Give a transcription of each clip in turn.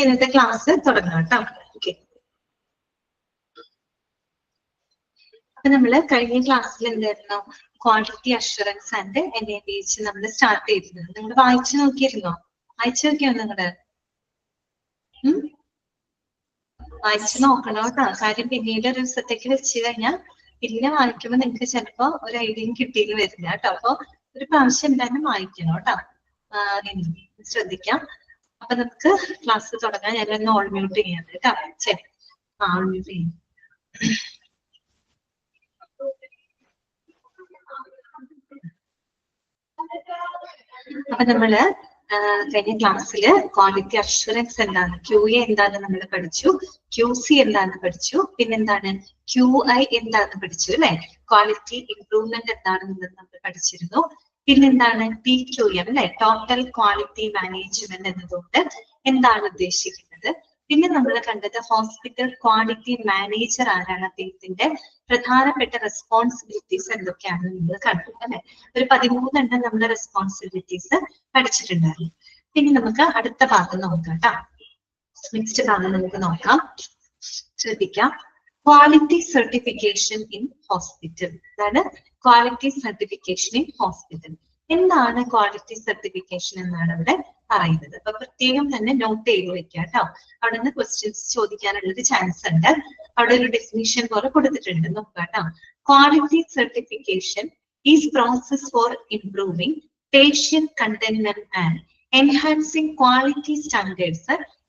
ഇന്നത്തെ ക്ലാസ് തുടങ്ങാം കേട്ടോ. ഓക്കെ, അപ്പൊ നമ്മള് കഴിഞ്ഞ ക്ലാസ്സിൽ എന്തായിരുന്നു, ക്വാളിറ്റി അഷുറൻസ് ആൻഡ് NABH നമ്മൾ സ്റ്റാർട്ട് ചെയ്തിരുന്നത്. നിങ്ങൾ വായിച്ചു നോക്കിയിരുന്നോ? വായിച്ചു നോക്കിയോ നിങ്ങള്? വായിച്ചു നോക്കണം കേട്ടോ. കാര്യം പിന്നീട് ഒരു ദിവസത്തേക്ക് വെച്ച് കഴിഞ്ഞാൽ പിന്നെ വായിക്കുമ്പോ നിങ്ങൾക്ക് ചിലപ്പോ ഒരു ഐഡിയയും കിട്ടിയെന്ന് വരില്ല കേട്ടോ. അപ്പൊ ഒരു പ്രാവശ്യം എന്തായാലും വായിക്കണം കേട്ടോ. ശ്രദ്ധിക്കാം. അപ്പൊ നമുക്ക് ക്ലാസ് തുടങ്ങാം. ഞാനൊന്ന് ഓൾ മ്യൂട്ട് ചെയ്യാം കേട്ടോ. ശരി, ഓൾ മ്യൂട്ട് ചെയ്യാം. അപ്പൊ നമ്മള് കഴിഞ്ഞ ക്ലാസ്സില് ക്വാളിറ്റി അഷുറൻസ് എന്താണ്, QA എന്താണെന്ന് നമ്മൾ പഠിച്ചു, QC എന്താണെന്ന് പഠിച്ചു, പിന്നെന്താണ് QI എന്താണെന്ന് പഠിച്ചു അല്ലെ. ക്വാളിറ്റി ഇംപ്രൂവ്മെന്റ് എന്താണെന്ന് നമ്മൾ പഠിച്ചിരുന്നു. പിന്നെന്താണ് TQM അല്ലെ, ടോട്ടൽ ക്വാളിറ്റി മാനേജ്മെന്റ് എന്നതുകൊണ്ട് എന്താണ് ഉദ്ദേശിക്കുന്നത്. പിന്നെ നമ്മൾ കണ്ടത് ഹോസ്പിറ്റൽ ക്വാളിറ്റി മാനേജർ ആരാണ്, അദ്ദേഹത്തിന്റെ പ്രധാനപ്പെട്ട റെസ്പോൺസിബിലിറ്റീസ് എന്തൊക്കെയാണെന്ന് നിങ്ങൾ കണ്ടു അല്ലെ. ഒരു 13 നമ്മുടെ റെസ്പോൺസിബിലിറ്റീസ് പഠിച്ചിട്ടുണ്ടായിരുന്നു. പിന്നെ നമുക്ക് അടുത്ത ഭാഗം നോക്കാം കേട്ടോ. നെക്സ്റ്റ് ഭാഗം നമുക്ക് നോക്കാം. ശ്രദ്ധിക്കാം. Quality certification in hospital. അതാണ് ക്വാളിറ്റി സർട്ടിഫിക്കേഷൻ ഇൻ ഹോസ്പിറ്റൽ. എന്താണ് ക്വാളിറ്റി സർട്ടിഫിക്കേഷൻ എന്നാണ് ഇവിടെ പറയുന്നത്. അപ്പൊ പ്രത്യേകം തന്നെ നോട്ട് ചെയ്ത് വെക്കുക കേട്ടോ. അവിടെ നിന്ന് ക്വസ്റ്റ്യൻസ് ചോദിക്കാനുള്ളൊരു ചാൻസ് ഉണ്ട്. അവിടെ ഒരു ഡെഫിനിഷൻ പോലെ കൊടുത്തിട്ടുണ്ട്, നോക്കുക കേട്ടോ. Quality certification is process for improving patient contentment and enhancing quality standards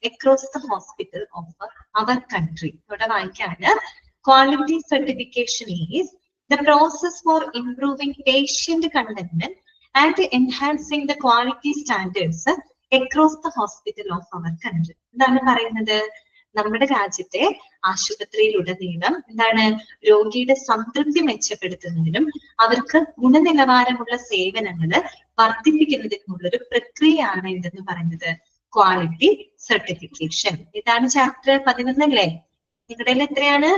across the hospital of our country. ഇവിടെ വായിക്കാണ്. Quality certification is the process for improving patient contentment and enhancing the quality standards across the hospital of our country. എന്താണ് പറയുന്നത്? നമ്മുടെ രാജ്യത്തെ ആശുപത്രിയിലുടനീളം എന്താണ് രോഗിയുടെ സംതൃപ്തി മെച്ചപ്പെടുത്തുന്നതിനും അവർക്ക് ഗുണനിലവാരമുള്ള സേവനങ്ങൾ വർദ്ധിപ്പിക്കുന്നതിനുമുള്ള ഒരു പ്രക്രിയയാണ് എന്തെന്ന് പറയുന്നത് ക്വാളിറ്റി സർട്ടിഫിക്കേഷൻ. ഇതാണ് ചാപ്റ്റർ 11 അല്ലേ? നിങ്ങളുടെ എത്രയാണ്?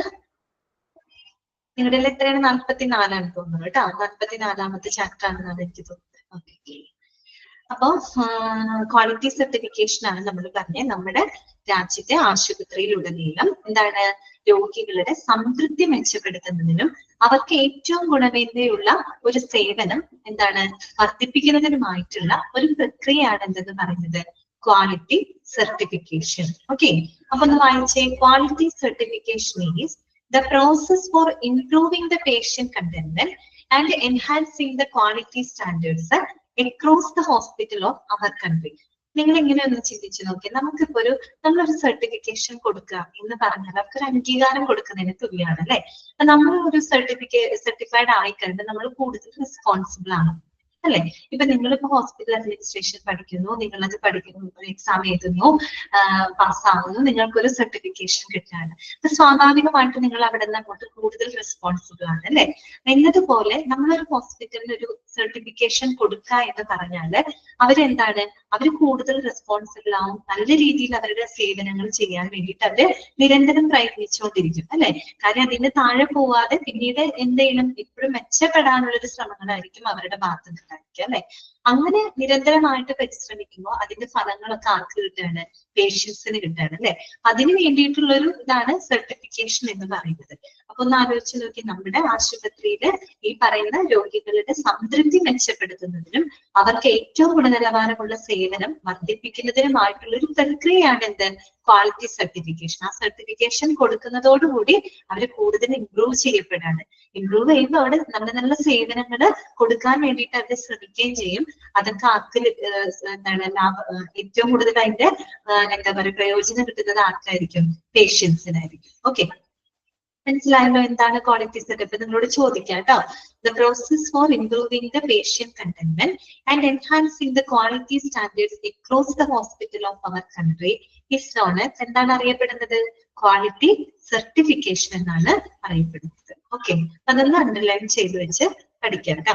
44 തോന്നുന്നു കേട്ടോ. 44ാമത്തെ ചാപ്റ്റർ ആണെന്നാണ് എനിക്ക് തോന്നുന്നത്. ഓക്കെ, അപ്പൊ ക്വാളിറ്റി സർട്ടിഫിക്കേഷൻ ആണ് നമ്മൾ പറഞ്ഞത്. നമ്മുടെ രാജ്യത്തെ ആശുപത്രിയിലുടനീളം എന്താണ് രോഗികളുടെ സംതൃപ്തി മെച്ചപ്പെടുത്തുന്നതിനും അവർക്ക് ഏറ്റവും ഗുണമേന്മയുള്ള ഒരു സേവനം എന്താണ് വർദ്ധിപ്പിക്കുന്നതിനുമായിട്ടുള്ള ഒരു പ്രക്രിയയാണ് എന്തെന്ന് പറയുന്നത് ക്വാളിറ്റി സർട്ടിഫിക്കേഷൻ. ഓക്കെ, അപ്പൊ ഒന്ന് വായിച്ചേ. Quality certification is the process for improving the patient contentment and enhancing the quality standards across the hospital of our country. നിങ്ങൾ ഇങ്ങനെ ഒന്ന് ചിന്തിച്ചു നോക്കി. നമുക്കിപ്പോ നമ്മളൊരു സർട്ടിഫിക്കേഷൻ കൊടുക്കുക എന്ന് പറഞ്ഞാൽ അവർക്കൊരു അംഗീകാരം കൊടുക്കുന്നതിന് തുല്യമാണ് അല്ലെ. അപ്പൊ നമ്മൾ ഒരു സർട്ടിഫൈഡ് ആയിക്കഴിഞ്ഞാൽ നമ്മൾ കൂടുതൽ റെസ്പോൺസിബിൾ ആണ് അല്ലെ. ഇപ്പൊ നിങ്ങളിപ്പോ ഹോസ്പിറ്റൽ അഡ്മിനിസ്ട്രേഷൻ പഠിക്കുന്നു, നിങ്ങളത് പഠിക്കുന്നു, എക്സാം എഴുതുന്നു, പാസ്സാവുന്നു, നിങ്ങൾക്കൊരു സർട്ടിഫിക്കേഷൻ കിട്ടാണ്. അപ്പൊ സ്വാഭാവികമായിട്ട് നിങ്ങൾ അവിടെ നിന്ന് അങ്ങോട്ട് കൂടുതൽ റെസ്പോൺസിബിൾ ആണ് അല്ലെ. എന്നതുപോലെ നമ്മളൊരു ഹോസ്പിറ്റലിന് ഒരു സർട്ടിഫിക്കേഷൻ കൊടുക്കുക എന്ന് പറഞ്ഞാല് അവരെന്താണ്, അവർ കൂടുതൽ റെസ്പോൺസിബിൾ ആവും, നല്ല രീതിയിൽ അവരുടെ സേവനങ്ങൾ ചെയ്യാൻ വേണ്ടിയിട്ട് അവര് നിരന്തരം പ്രയത്നിച്ചുകൊണ്ടിരിക്കും അല്ലെ. കാര്യം അതിന് താഴെ പോവാതെ പിന്നീട് എന്ത് ചെയ്യണം, ഇപ്പോഴും മെച്ചപ്പെടാനുള്ളൊരു ശ്രമങ്ങളായിരിക്കും അവരുടെ ഭാഗത്ത് നിന്നുണ്ടായിരിക്കും അല്ലെ. അങ്ങനെ നിരന്തരമായിട്ട് പരിശ്രമിക്കുമ്പോൾ അതിന്റെ ഫലങ്ങളൊക്കെ ആർക്ക് കിട്ടുകയാണ്? പേഷ്യൻസിന് കിട്ടുകയാണ് അല്ലെ. അതിന് വേണ്ടിയിട്ടുള്ള ഒരു ഇതാണ് സർട്ടിഫിക്കേഷൻ എന്ന് പറയുന്നത്. അപ്പൊ ഒന്ന് ആലോചിച്ച് നോക്കി, നമ്മുടെ ആശുപത്രിയില് ഈ പറയുന്ന രോഗികളുടെ സംതൃപ്തി മെച്ചപ്പെടുത്തുന്നതിനും അവർക്ക് ഏറ്റവും ഗുണനിലവാരമുള്ള സേവനം വർദ്ധിപ്പിക്കുന്നതിനുമായിട്ടുള്ള ഒരു പ്രക്രിയയാണ് എന്ത് ക്വാളിറ്റി സർട്ടിഫിക്കേഷൻ. ആ സർട്ടിഫിക്കേഷൻ കൊടുക്കുന്നതോടുകൂടി അവർ കൂടുതൽ ഇംപ്രൂവ് ചെയ്യപ്പെടാണ്. ഇംപ്രൂവ് ചെയ്യുമ്പോൾ അവിടെ നല്ല നല്ല സേവനങ്ങൾ കൊടുക്കാൻ വേണ്ടിയിട്ട് അവർ ശ്രമിക്കുകയും ചെയ്യും. അതൊക്കെ ആർക്ക് എന്താണ് ഏറ്റവും കൂടുതൽ അതിന്റെ എന്താ പറയുക പ്രയോജനം കിട്ടുന്നത് ആർക്കായിരിക്കും? പേഷ്യൻസിനായിരിക്കും. ഓക്കെ, മനസ്സിലായല്ലോ എന്താണ് ക്വാളിറ്റി സെറ്റപ്പ്? നിങ്ങളോട് ചോദിക്കാം കേട്ടോ. The process for improving the patient contentment and enhancing the quality standards across the hospital of our country is known as എന്താണ് അറിയപ്പെടുന്നത്? ക്വാളിറ്റി സർട്ടിഫിക്കേഷൻ എന്നാണ് അറിയപ്പെടുന്നത്. ഓക്കെ, അതൊന്ന് അണ്ടർലൈൻ ചെയ്ത് വെച്ച് പഠിക്കാം കേട്ടോ.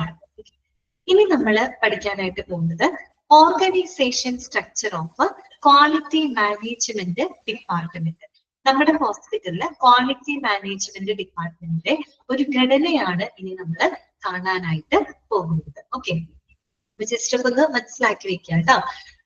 ഇനി നമ്മൾ പഠിക്കാനായിട്ട് പോകുന്നത് organisation structure of quality management department. നമ്മുടെ ഹോസ്പിറ്റലിലെ ക്വാളിറ്റി മാനേജ്മെന്റ് ഡിപ്പാർട്ട്മെന്റിന്റെ ഒരു ഘടനയാണ് ഇനി നമ്മൾ കാണാനായിട്ട് പോകുന്നത്. ഓക്കെ, ജസ്റ്റ് ഒന്ന് മനസ്സിലാക്കി വെക്കാം കേട്ടോ.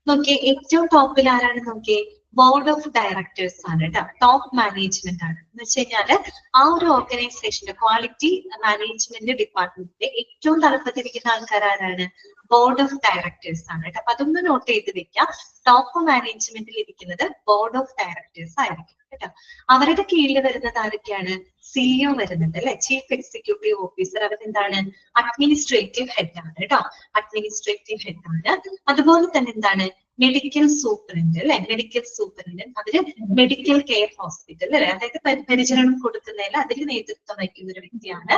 നോക്കിയേ, ഏറ്റവും ടോപ്പിൽ ആരാണ്? നോക്കിയേ, ബോർഡ് ഓഫ് ഡയറക്ടേഴ്സ് ആണ് കേട്ടോ, ടോപ്പ് മാനേജ്മെന്റ് ആണ്. എന്ന് വെച്ച് കഴിഞ്ഞാല് ആ ഒരു ഓർഗനൈസേഷന്റെ ക്വാളിറ്റി മാനേജ്മെന്റ് ഡിപ്പാർട്ട്മെന്റിന്റെ ഏറ്റവും തലപ്പത്തിരിക്കുന്ന ആൾക്കാരാണ് ബോർഡ് ഓഫ് ഡയറക്ടേഴ്സ് ആണ് കേട്ടോ. അപ്പൊ അതൊന്ന് നോട്ട് ചെയ്ത് വെക്കാം. ടോപ്പ് മാനേജ്മെന്റിൽ ഇരിക്കുന്നത് ബോർഡ് ഓഫ് ഡയറക്ടേഴ്സ് ആയിരിക്കും കേട്ടോ. അവരുടെ കീഴിൽ വരുന്നത് ആരൊക്കെയാണ്? സിഇഒ വരുന്നുണ്ട് അല്ലെ, ചീഫ് എക്സിക്യൂട്ടീവ് ഓഫീസർ. അവരെന്താണ്? അഡ്മിനിസ്ട്രേറ്റീവ് ഹെഡ് ആണ് കേട്ടോ, അഡ്മിനിസ്ട്രേറ്റീവ് ഹെഡ് ആണ്. അതുപോലെ തന്നെ എന്താണ്? മെഡിക്കൽ സൂപ്രണ്ട് അല്ലെ, മെഡിക്കൽ സൂപ്രണ്ട്. അവര് മെഡിക്കൽ കെയർ ഹോസ്പിറ്റൽ അല്ലെ, അതായത് പരിചരണം കൊടുക്കുന്നതിൽ അതിൽ നേതൃത്വം വഹിക്കുന്ന ഒരു വ്യക്തിയാണ്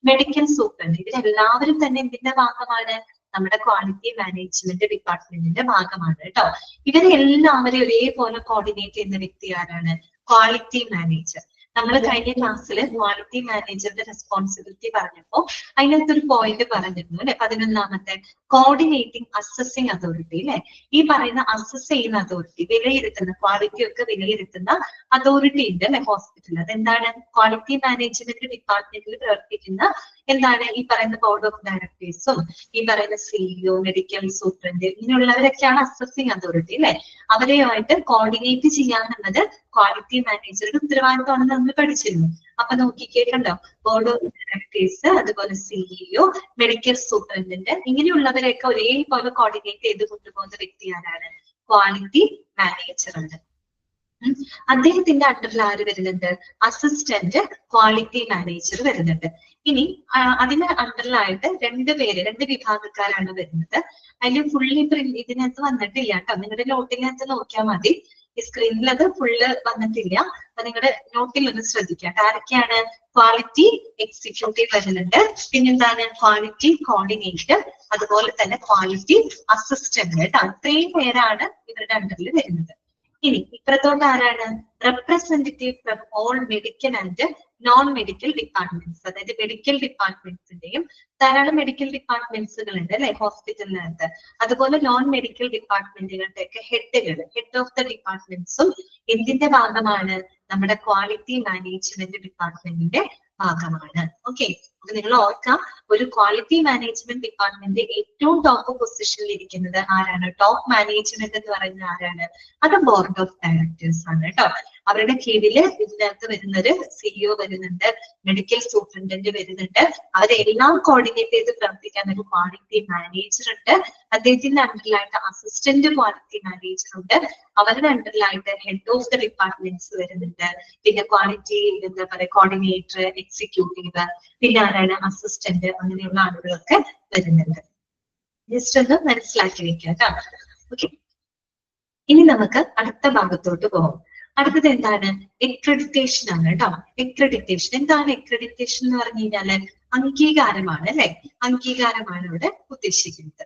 മെഡിക്കൽ സൂപ്രണ്ട്. ഇവരെല്ലാവരും തന്നെ എന്തിന്റെ ഭാഗമാണ്? നമ്മുടെ ക്വാളിറ്റി മാനേജ്മെന്റ് ഡിപ്പാർട്ട്മെന്റിന്റെ ഭാഗമാണ് കേട്ടോ. ഇവരെല്ലാവരും ഒരേപോലെ കോർഡിനേറ്റ് ചെയ്യുന്ന വ്യക്തി ആരാണ്? Quality manager. നമ്മൾ കഴിഞ്ഞ ക്ലാസ്സിൽ ക്വാളിറ്റി മാനേജറുടെ റെസ്പോൺസിബിലിറ്റി പറഞ്ഞപ്പോ അതിനകത്തൊരു പോയിന്റ് പറഞ്ഞിരുന്നു അല്ലെ, 11ാമത്തെ കോർഡിനേറ്റിംഗ് അസസിങ് അതോറിറ്റി അല്ലെ. ഈ പറയുന്ന അസസ് ചെയ്യുന്ന അതോറിറ്റി, വിലയിരുത്തുന്ന ക്വാളിറ്റി ഒക്കെ വിലയിരുത്തുന്ന അതോറിറ്റി ഉണ്ട് അല്ലെ ഹോസ്പിറ്റലിൽ. അതെന്താണ്? ക്വാളിറ്റി മാനേജ്മെന്റ് ഡിപ്പാർട്ട്മെന്റിൽ പ്രവർത്തിക്കുന്ന എന്താണ്? ഈ പറയുന്ന ബോർഡ് ഓഫ് ഡയറക്ടേഴ്സും ഈ പറയുന്ന സിഇഒ, മെഡിക്കൽ സൂപ്രണ്ട്, ഇങ്ങനെയുള്ളവരൊക്കെയാണ് അസസിങ് അതോറിറ്റി അല്ലെ. അവരെയായിട്ട് കോർഡിനേറ്റ് ചെയ്യാനുള്ളത് ക്വാളിറ്റി മാനേജറുടെ ഉത്തരവാദിത്തമാണെന്ന് നമ്മൾ പഠിച്ചിരുന്നു. അപ്പൊ നോക്കിക്കേട്ടുണ്ടോ, ബോർഡ് ഓഫ് ഡയറക്ടേഴ്സ്, അതുപോലെ സിഇഒ, മെഡിക്കൽ സൂപ്രണ്ടന്റ്, ഇങ്ങനെയുള്ളവരെയൊക്കെ ഒരേപോലെ കോർഡിനേറ്റ് ചെയ്ത് കൊണ്ടുപോകുന്ന വ്യക്തി ആരാണ്? ക്വാളിറ്റി മാനേജർ ആണ്. അദ്ദേഹത്തിന്റെ അണ്ടറിൽ ആര് വരുന്നുണ്ട്? അസിസ്റ്റന്റ് ക്വാളിറ്റി മാനേജർ വരുന്നുണ്ട്. ഇനി അതിന് അണ്ടറിലായിട്ട് രണ്ട് വിഭാഗക്കാരാണ് വരുന്നത്. അതിൽ ഫുള്ളി ഇതിനകത്ത് വന്നിട്ടില്ല കേട്ടോ, നിങ്ങളുടെ നോട്ടിനകത്ത് നോക്കിയാൽ മതി. ഈ സ്ക്രീനിൽ അത് ഫുള്ള് വന്നിട്ടില്ല. അപ്പൊ നിങ്ങളുടെ നോട്ടിൽ ഒന്ന് ശ്രദ്ധിക്കാം. ആരൊക്കെയാണ്? ക്വാളിറ്റി എക്സിക്യൂട്ടീവ് വരുന്നുണ്ട്, പിന്നെന്താണ്? ക്വാളിറ്റി കോർഡിനേറ്റർ, അതുപോലെ തന്നെ ക്വാളിറ്റി അസിസ്റ്റന്റ് കേട്ടോ. ഇത്രയും പേരാണ് ഇവരുടെ അണ്ടറിൽ വരുന്നത്. ഇനി ഇപ്പുറത്തോട്ട് ആരാണ്? Representative from all medical and non medical departments. അതായത് മെഡിക്കൽ ഡിപ്പാർട്ട്മെന്റ്സിന്റെയും ധാരാളം മെഡിക്കൽ ഡിപ്പാർട്ട്മെന്റ്സുകൾ ഉണ്ട് അല്ലെ ഹോസ്പിറ്റലിനകത്ത്. അതുപോലെ നോൺ മെഡിക്കൽ ഡിപ്പാർട്ട്മെന്റുകളുടെ ഒക്കെ ഹെഡ് ഓഫ് ദ ഡിപ്പാർട്ട്മെന്റ്സും എന്തിന്റെ ഭാഗമാണ്? നമ്മുടെ ക്വാളിറ്റി മാനേജ്മെന്റ് ഡിപ്പാർട്ട്മെന്റിന്റെ ഭാഗമാണ്. ഓക്കെ, അപ്പൊ നിങ്ങൾ ഓർക്കാം, ഒരു ക്വാളിറ്റി മാനേജ്മെന്റ് ഡിപ്പാർട്ട്മെന്റ് ഏറ്റവും ടോപ്പ് പൊസിഷനിൽ ഇരിക്കുന്നത് ആരാണ്? ടോപ്പ് മാനേജ്മെന്റ് എന്ന് പറയുന്നത് ആരാണ്? അത് ബോർഡ് ഓഫ് ഡയറക്ടേഴ്സ് ആണ് കേട്ടോ. അവരുടെ കീഴില് ഇതിനകത്ത് വരുന്നത് സിഇഒ വരുന്നുണ്ട്, മെഡിക്കൽ സൂപ്രണ്ടന്റ് വരുന്നുണ്ട്. അവരെല്ലാം കോർഡിനേറ്റ് ചെയ്ത് പ്രവർത്തിക്കാൻ ഒരു ക്വാളിറ്റി മാനേജർ ഉണ്ട്. അദ്ദേഹത്തിന്റെ അണ്ടറിലായിട്ട് അസിസ്റ്റന്റ് ക്വാളിറ്റി മാനേജർ ഉണ്ട്. അവരുടെ അണ്ടറിലായിട്ട് ഹെഡ് ഓഫ് ദ ഡിപ്പാർട്ട്മെന്റ്സ് വരുന്നുണ്ട്. പിന്നെ ക്വാളിറ്റി എന്താ പറയുക, കോർഡിനേറ്റർ, എക്സിക്യൂട്ടീവ്, പിന്നെ ആരാണ്? അസിസ്റ്റന്റ്, അങ്ങനെയുള്ള ആളുകളൊക്കെ വരുന്നുണ്ട്. ജസ്റ്റ് ഒന്ന് മനസ്സിലാക്കി വെക്കാം കേട്ടോ. ഓക്കെ, ഇനി നമുക്ക് അടുത്ത ഭാഗത്തോട്ട് പോകാം. അടുത്തത് എന്താണ്? എക്രഡിറ്റേഷൻ ആണ് കേട്ടോ. എക്രഡിറ്റേഷൻ എന്താണ്? എക്രഡിറ്റേഷൻ എന്ന് പറഞ്ഞു കഴിഞ്ഞാല് അംഗീകാരമാണ് അല്ലെ, അംഗീകാരമാണ് ഇവിടെ ഉദ്ദേശിക്കുന്നത്.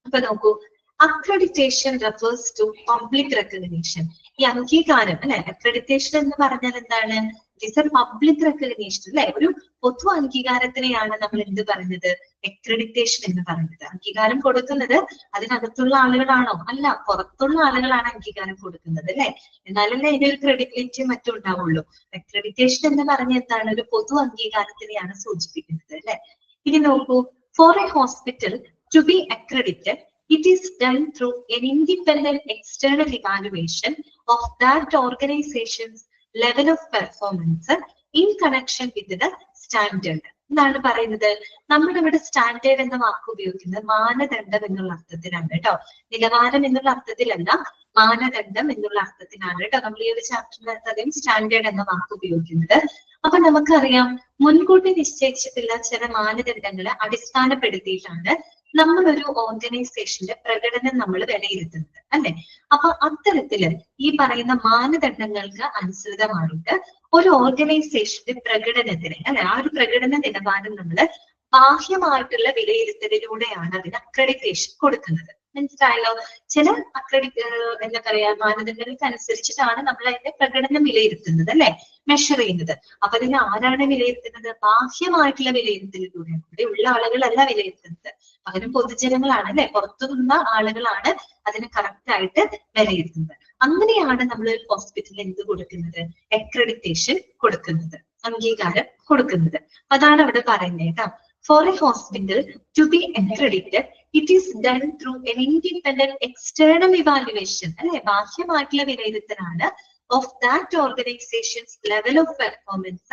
അപ്പൊ നോക്കൂ, accreditation refers to public recognition. ഈ അംഗീകാരം അല്ലെ, അക്രഡിറ്റേഷൻ എന്ന് പറഞ്ഞാൽ എന്താണ്? ഇറ്റ്സ് എ പബ്ലിക് റെക്കഗ്നീഷൻ അല്ലെ, ഒരു പൊതു അംഗീകാരത്തിനെയാണ് നമ്മൾ എന്ത് പറയുന്നത്? എക്രഡിറ്റേഷൻ എന്ന് പറയുന്നത്. അംഗീകാരം കൊടുക്കുന്നത് അതിനകത്തുള്ള ആളുകളാണോ? അല്ല, പുറത്തുള്ള ആളുകളാണ് അംഗീകാരം കൊടുക്കുന്നത് അല്ലെ. എന്നാലല്ലേ ഇതിനൊരു ക്രെഡിബിലിറ്റി മറ്റും ഉണ്ടാവുള്ളൂ. അക്രഡിറ്റേഷൻ എന്ന് പറഞ്ഞ എന്താണ്? ഒരു പൊതു അംഗീകാരത്തിനെയാണ് സൂചിപ്പിക്കുന്നത് അല്ലെ. ഇനി നോക്കൂ, for a hospital to be accredited, it is done through an independent external evaluation of that organization's level of performance in connection with the standard. എന്താണ് പറയുന്നത്? നമ്മളിവിടെ സ്റ്റാൻഡേർഡ് എന്ന വാക്ക് ഉപയോഗിക്കുന്നത് മാനദണ്ഡം എന്നുള്ള അർത്ഥത്തിലാണ് കേട്ടോ. നിലവാരം എന്നുള്ള അർത്ഥത്തിലല്ല, മാനദണ്ഡം എന്നുള്ള അർത്ഥത്തിലാണ് കേട്ടോ. നമ്മൾ ഈ ഒരു ചാപ്റ്ററിനകത്ത് സ്റ്റാൻഡേർഡ് എന്ന വാക്ക് ഉപയോഗിക്കുന്നത്. അപ്പൊ നമുക്കറിയാം, മുൻകൂട്ടി നിശ്ചയിച്ചിട്ടുള്ള ചില മാനദണ്ഡങ്ങളെ അടിസ്ഥാനപ്പെടുത്തിയിട്ടാണ് നമ്മൾ ഒരു ഓർഗനൈസേഷന്റെ പ്രകടനം നമ്മൾ വിലയിരുത്തുന്നത് അല്ലെ. അപ്പൊ അത്തരത്തില് ഈ പറയുന്ന മാനദണ്ഡങ്ങൾക്ക് അനുസൃതമായിട്ട് ഒരു ഓർഗനൈസേഷന്റെ പ്രകടനത്തിന് അല്ലെ, ആ ഒരു പ്രകടന നിലവാരം നമ്മൾ ബാഹ്യമായിട്ടുള്ള വിലയിരുത്തലിലൂടെയാണ് അതിന് അക്രഡിറ്റേഷൻ കൊടുക്കുന്നത്. മനസ്സിലായല്ലോ? ചില എന്താ പറയാ, മാനദണ്ഡങ്ങൾക്ക് അനുസരിച്ചിട്ടാണ് നമ്മൾ അതിന്റെ പ്രകടനം വിലയിരുത്തുന്നത് അല്ലെ, മെഷർ ചെയ്യുന്നത്. അപ്പൊ അതിന് ആരാണ് വിലയിരുത്തുന്നത്? ബാഹ്യമായിട്ടുള്ള വിലയിരുത്തലിലൂടെയാണ്. ഇവിടെ ഉള്ള ആളുകളല്ല വിലയിരുത്തുന്നത്, പകരം പൊതുജനങ്ങളാണ് അല്ലെ, പുറത്തുനിന്ന ആളുകളാണ് അതിന് കറക്റ്റ് ആയിട്ട് വിലയിരുത്തുന്നത്. അങ്ങനെയാണ് നമ്മൾ ഒരു ഹോസ്പിറ്റലിൽ എന്ത് കൊടുക്കുന്നത്? അക്രഡിറ്റേഷൻ കൊടുക്കുന്നത്, അംഗീകാരം കൊടുക്കുന്നത്. അതാണ് അവിടെ പറയുന്നത് കേട്ടോ. For a hospital to be accredited, it is done through an independent external evaluation. അല്ലെ, ബാഹ്യമായിട്ടുള്ള വിലയിരുത്തലാണ് of that organization's level of performance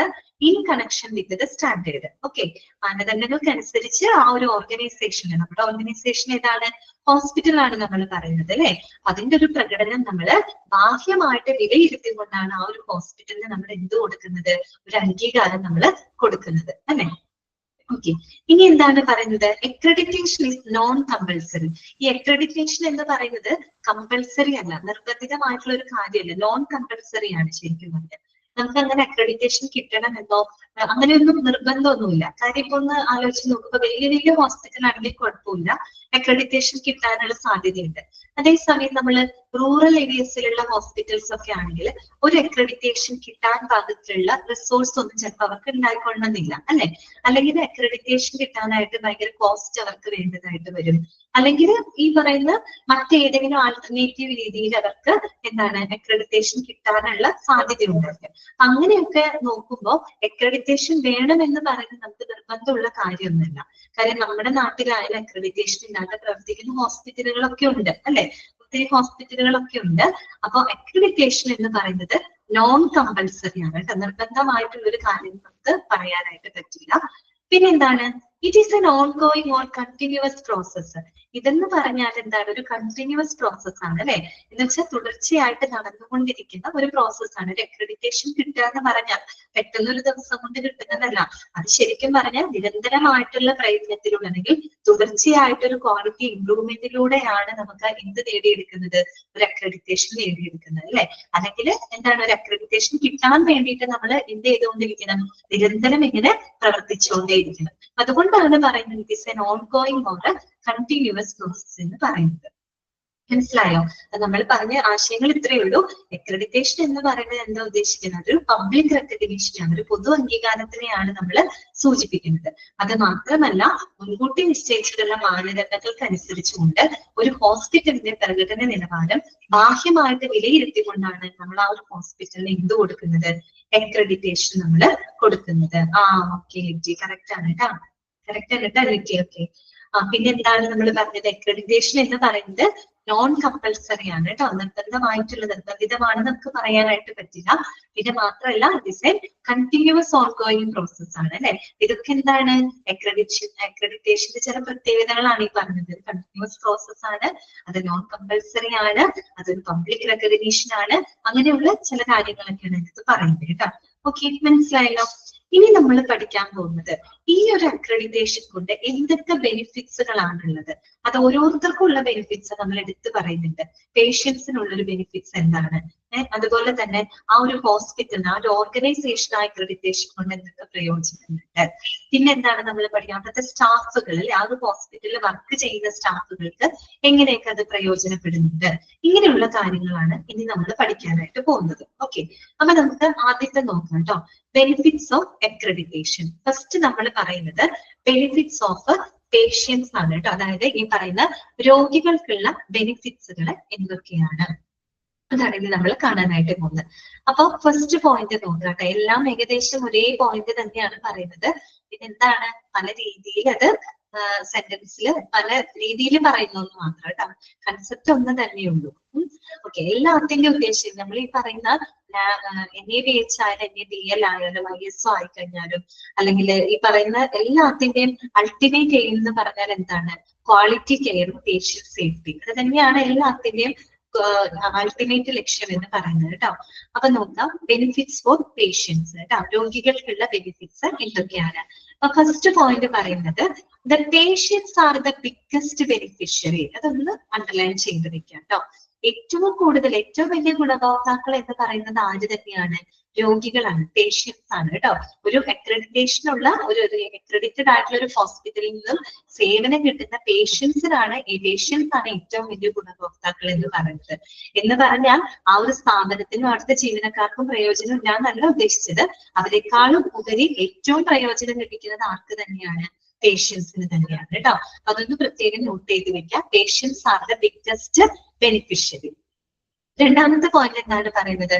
in connection with the standard. Okay, മാനദണ്ഡങ്ങൾക്ക് അനുസരിച്ച് ആ ഒരു ഓർഗനൈസേഷൻ, നമ്മുടെ ഓർഗനൈസേഷൻ ഏതാണ്, ഹോസ്പിറ്റൽ ആണ് നമ്മൾ പറയുന്നത് അല്ലെ, അതിന്റെ ഒരു പ്രകടനം നമ്മൾ ബാഹ്യമായിട്ട് വിലയിരുത്തിക്കൊണ്ടാണ് ആ ഒരു ഹോസ്പിറ്റലിന് നമ്മൾ എന്ത് കൊടുക്കുന്നത്, ഒരു അംഗീകാരം നമ്മൾ കൊടുക്കുന്നത് അല്ലെ. ഓക്കെ, ഇനി എന്താണ് പറയുന്നത്, അക്രഡിറ്റേഷൻ ഈസ് നോൺ കമ്പൽസറി. ഈ അക്രഡിറ്റേഷൻ എന്ന് പറയുന്നത് കമ്പൽസറി അല്ല, നിർബന്ധിതമായിട്ടുള്ള ഒരു കാര്യമല്ല, നോൺ കമ്പൽസറി ആണ് ശരിക്കും പറഞ്ഞാൽ. നമുക്ക് അങ്ങനെ അക്രഡിറ്റേഷൻ കിട്ടണമെന്നോ അങ്ങനെയൊന്നും നിർബന്ധമൊന്നുമില്ല. കാര്യം ഇപ്പൊ ഒന്ന് ആലോചിച്ച് നോക്കുമ്പോ വലിയ വലിയ ഹോസ്പിറ്റൽ ആണെങ്കിൽ കുഴപ്പമില്ല, അക്രഡിറ്റേഷൻ കിട്ടാനുള്ള സാധ്യതയുണ്ട്. അതേസമയം നമ്മൾ റൂറൽ ഏരിയസിലുള്ള ഹോസ്പിറ്റൽസ് ഒക്കെ ആണെങ്കിൽ ഒരു അക്രഡിറ്റേഷൻ കിട്ടാൻ പാകത്തിലുള്ള റിസോഴ്സ് ഒന്നും ചിലപ്പോൾ അവർക്ക് ഉണ്ടായിക്കൊള്ളണമെന്നില്ല അല്ലെ, അല്ലെങ്കിൽ അക്രഡിറ്റേഷൻ കിട്ടാനായിട്ട് ഭയങ്കര കോസ്റ്റ് അവർക്ക് വേണ്ടതായിട്ട് വരും, അല്ലെങ്കിൽ ഈ പറയുന്ന മറ്റേതെങ്കിലും ആൾട്ടർനേറ്റീവ് രീതിയിൽ അവർക്ക് എന്താണ് അക്രഡിറ്റേഷൻ കിട്ടാനുള്ള സാധ്യതയുണ്ടായിരിക്കും. അങ്ങനെയൊക്കെ നോക്കുമ്പോൾ അക്രഡിറ്റേഷൻ വേണമെന്ന് പറയുന്നത് നമുക്ക് നിർബന്ധമുള്ള കാര്യമൊന്നുമില്ല. കാര്യം നമ്മുടെ നാട്ടിലായാലും അക്രഡിറ്റേഷൻ ഇല്ലാതെ പ്രവർത്തിക്കുന്ന ഹോസ്പിറ്റലുകളൊക്കെ ഉണ്ട് അല്ലെ, ഒത്തിരി ഹോസ്പിറ്റലുകളൊക്കെ ഉണ്ട്. അപ്പൊ അക്രഡിറ്റേഷൻ എന്ന് പറയുന്നത് നോൺ കമ്പൽസറി ആണ് കേട്ടോ, നിർബന്ധമായിട്ടുള്ള ഒരു കാര്യം നമുക്ക് പറയാനായിട്ട് പറ്റില്ല. പിന്നെന്താണ്, it is N on going or continuous process. ഇതെന്ന് പറഞ്ഞാൽ എന്താണ്, ഒരു കണ്ടിന്യൂസ് പ്രോസസ് ആണ് അല്ലെ, എന്ന് വെച്ചാൽ തുടർച്ചയായിട്ട് നടന്നുകൊണ്ടിരിക്കുന്ന ഒരു പ്രോസസ് ആണ്. ഒരു അക്രഡിറ്റേഷൻ കിട്ടുക എന്ന് പറഞ്ഞാൽ പെട്ടെന്ന് ഒരു ദിവസം കൊണ്ട് കിട്ടുന്നതല്ല, അത് ശരിക്കും പറഞ്ഞാൽ നിരന്തരമായിട്ടുള്ള പ്രയത്നത്തിലൂടെ അല്ലെങ്കിൽ തുടർച്ചയായിട്ടൊരു ക്വാളിറ്റി ഇംപ്രൂവ്മെന്റിലൂടെയാണ് നമുക്ക് എന്ത് നേടിയെടുക്കുന്നത്, ഒരു അക്രഡിറ്റേഷൻ നേടിയെടുക്കുന്നത് അല്ലെ. അല്ലെങ്കിൽ എന്താണ്, ഒരു അക്രഡിറ്റേഷൻ കിട്ടാൻ വേണ്ടിയിട്ട് നമ്മൾ എന്ത് ചെയ്തുകൊണ്ടിരിക്കണം, നിരന്തരം ഇങ്ങനെ പ്രവർത്തിച്ചുകൊണ്ടേയിരിക്കണം. അതുകൊണ്ടാണ് പറയുന്നത് it is N on going or continuous process എന്ന് പറയുന്നത്. മനസ്സിലായോ? നമ്മൾ പറഞ്ഞ ആശയങ്ങൾ ഇത്രയേ ഉള്ളൂ. അക്രഡിറ്റേഷൻ എന്ന് പറയുന്നത് എന്താ ഉദ്ദേശിക്കുന്നത്, ഒരു പബ്ലിക് റെക്കഗ്നീഷനാണ്, ഒരു പൊതു അംഗീകാരത്തിനെയാണ് നമ്മൾ സൂചിപ്പിക്കുന്നത്. അത് മാത്രമല്ല, മുൻകൂട്ടി നിശ്ചയിച്ചിട്ടുള്ള മാനദണ്ഡങ്ങൾക്ക് അനുസരിച്ചുകൊണ്ട് ഒരു ഹോസ്പിറ്റലിന്റെ പ്രകടന നിലവാരം ബാഹ്യമായിട്ട് വിലയിരുത്തിക്കൊണ്ടാണ് നമ്മൾ ആ ഒരു ഹോസ്പിറ്റലിന് എന്ത് കൊടുക്കുന്നത്, അക്രഡിറ്റേഷൻ നമ്മൾ കൊടുക്കുന്നത്. ഓക്കെ ലിറ്റി, കറക്റ്റ് ആണ് കേട്ടോ, കറക്റ്റ് ആണ് കേട്ടോ ലിറ്റി. ഓക്കെ, പിന്നെ എന്താണ് നമ്മൾ പറഞ്ഞത്, അക്രഡിറ്റേഷൻ എന്ന് പറയുന്നത് നോൺ കമ്പൽസറി ആണ് കേട്ടോ, നിർബന്ധിതമാണെന്ന് നമുക്ക് പറയാനായിട്ട് പറ്റില്ല. പിന്നെ മാത്രമല്ല it is A continuous on going process ആണ് അല്ലെ. ഇതൊക്കെ എന്താണ്, അക്രഡിറ്റേഷന്റെ ചില പ്രത്യേകതകളാണ് ഈ പറഞ്ഞത്. കണ്ടിന്യൂസ് പ്രോസസ് ആണ്, അത് നോൺ കമ്പൽസറി ആണ്, അതൊരു പബ്ലിക് റെക്കഗ്നീഷൻ ആണ്, അങ്ങനെയുള്ള ചില കാര്യങ്ങളൊക്കെയാണ് ഇതിനകത്ത് പറയുന്നത് കേട്ടോ. ഓക്കെ, മനസ്സിലായല്ലോ. ഇനി നമ്മൾ പഠിക്കാൻ പോകുന്നത് ഈ ഒരു അക്രഡിറ്റേഷൻ കൊണ്ട് എന്തൊക്കെ ബെനിഫിറ്റ്സുകളാണുള്ളത്, അത് ഓരോരുത്തർക്കും ഉള്ള ബെനിഫിറ്റ്സ് നമ്മൾ എടുത്തു പറയുന്നുണ്ട്. പേഷ്യൻസിനുള്ളൊരു ബെനിഫിറ്റ്സ് എന്താണ്, അതുപോലെ തന്നെ ആ ഒരു ഹോസ്പിറ്റലിന്, ആ ഒരു ഓർഗനൈസേഷൻ അക്രഡിറ്റേഷൻ കൊണ്ട് എന്തൊക്കെ പ്രയോജനമുണ്ട്. പിന്നെ എന്താണ് നമ്മൾ പഠിക്കുക, അവിടുത്തെ സ്റ്റാഫുകൾ അല്ലെ, ആ ഒരു ഹോസ്പിറ്റലിൽ വർക്ക് ചെയ്യുന്ന സ്റ്റാഫുകൾക്ക് എങ്ങനെയൊക്കെ അത് പ്രയോജനപ്പെടുന്നുണ്ട്, ഇങ്ങനെയുള്ള കാര്യങ്ങളാണ് ഇനി നമ്മൾ പഠിക്കാനായിട്ട് പോകുന്നത്. ഓക്കെ, അപ്പൊ നമുക്ക് ആദ്യത്തെ നോക്കാം കേട്ടോ, ബെനിഫിറ്റ്സ് ഓഫ് അക്രഡിറ്റേഷൻ. ഫസ്റ്റ് നമ്മൾ പറയുന്നത് ബെനിഫിറ്റ്സ് ഓഫ് പേഷ്യൻസ് ആണ് കേട്ടോ, അതായത് ഈ പറയുന്ന രോഗികൾക്കുള്ള ബെനിഫിറ്റ്സുകൾ എന്തൊക്കെയാണ്, അതാണെങ്കിൽ നമ്മൾ കാണാനായിട്ട് പോകുന്നത്. അപ്പൊ ഫസ്റ്റ് പോയിന്റ് നോക്കാം, എല്ലാം ഏകദേശം ഒരേ പോയിന്റ് തന്നെയാണ് പറയുന്നത്. പിന്നെന്താണ്, പല രീതിയിൽ അത് സെന്റൻസിൽ പല രീതിയിൽ പറയുന്നു മാത്രം കേട്ടോ, കൺസെപ്റ്റ് ഒന്ന് തന്നെയുള്ളൂ. ഓക്കെ, എല്ലാത്തിന്റെ ഉദ്ദേശം നമ്മൾ ഈ പറയുന്ന NABH ആയാലും NABL ആയാലും ISO ആയിക്കഴിഞ്ഞാലും അല്ലെങ്കിൽ ഈ പറയുന്ന എല്ലാത്തിന്റെയും അൾട്ടിമേറ്റ് എയിം എന്ന് പറഞ്ഞാൽ എന്താണ്, ക്വാളിറ്റി കെയർ, പേഷ്യന്റ് സേഫ്റ്റി. അത് തന്നെയാണ് എല്ലാത്തിന്റെയും അൾട്ടിമേറ്റ് ലക്ഷ്യം എന്ന് പറയുന്നത് കേട്ടോ. അപ്പൊ നോക്കാം, ബെനിഫിറ്റ്സ് ഫോർ പേഷ്യൻസ് കേട്ടോ, രോഗികൾക്കുള്ള ബെനിഫിറ്റ്സ് എന്തൊക്കെയാണ്. അപ്പൊ ഫസ്റ്റ് പോയിന്റ് പറയുന്നത് the patients are the biggest beneficiary. അതൊന്ന് അണ്ടർലൈൻ ചെയ്ത് വെക്കാം കേട്ടോ. ഏറ്റവും കൂടുതൽ, ഏറ്റവും വലിയ ഗുണഭോക്താക്കൾ എന്ന് പറയുന്നത് ആര് തന്നെയാണ്, രോഗികളാണ്, പേഷ്യൻസ് ആണ് കേട്ടോ. ഒരു അക്രഡിറ്റേഷനുള്ള ഒരു അക്രഡിറ്റഡ് ആയിട്ടുള്ള ഒരു ഹോസ്പിറ്റലിൽ നിന്നും സേവനം കിട്ടുന്ന പേഷ്യൻസിനാണ് ഏറ്റവും വലിയ ഗുണഭോക്താക്കൾ എന്ന് പറയുന്നത്. എന്ന് പറഞ്ഞാൽ ആ ഒരു സ്ഥാപനത്തിനും അവിടുത്തെ ജീവനക്കാർക്കും പ്രയോജനം ഇല്ല എന്നല്ല ഉദ്ദേശിച്ചത്, അവരെക്കാളും ഉപരി ഏറ്റവും പ്രയോജനം ലഭിക്കുന്നത് ആർക്ക് തന്നെയാണ്, പേഷ്യൻസിന് തന്നെയാണ് കേട്ടോ. അതൊന്ന് പ്രത്യേകം നോട്ട് ചെയ്ത് വെക്കാം, patients are the biggest beneficiary. രണ്ടാമത്തെ പോയിന്റ് എന്താണ് പറയുന്നത്,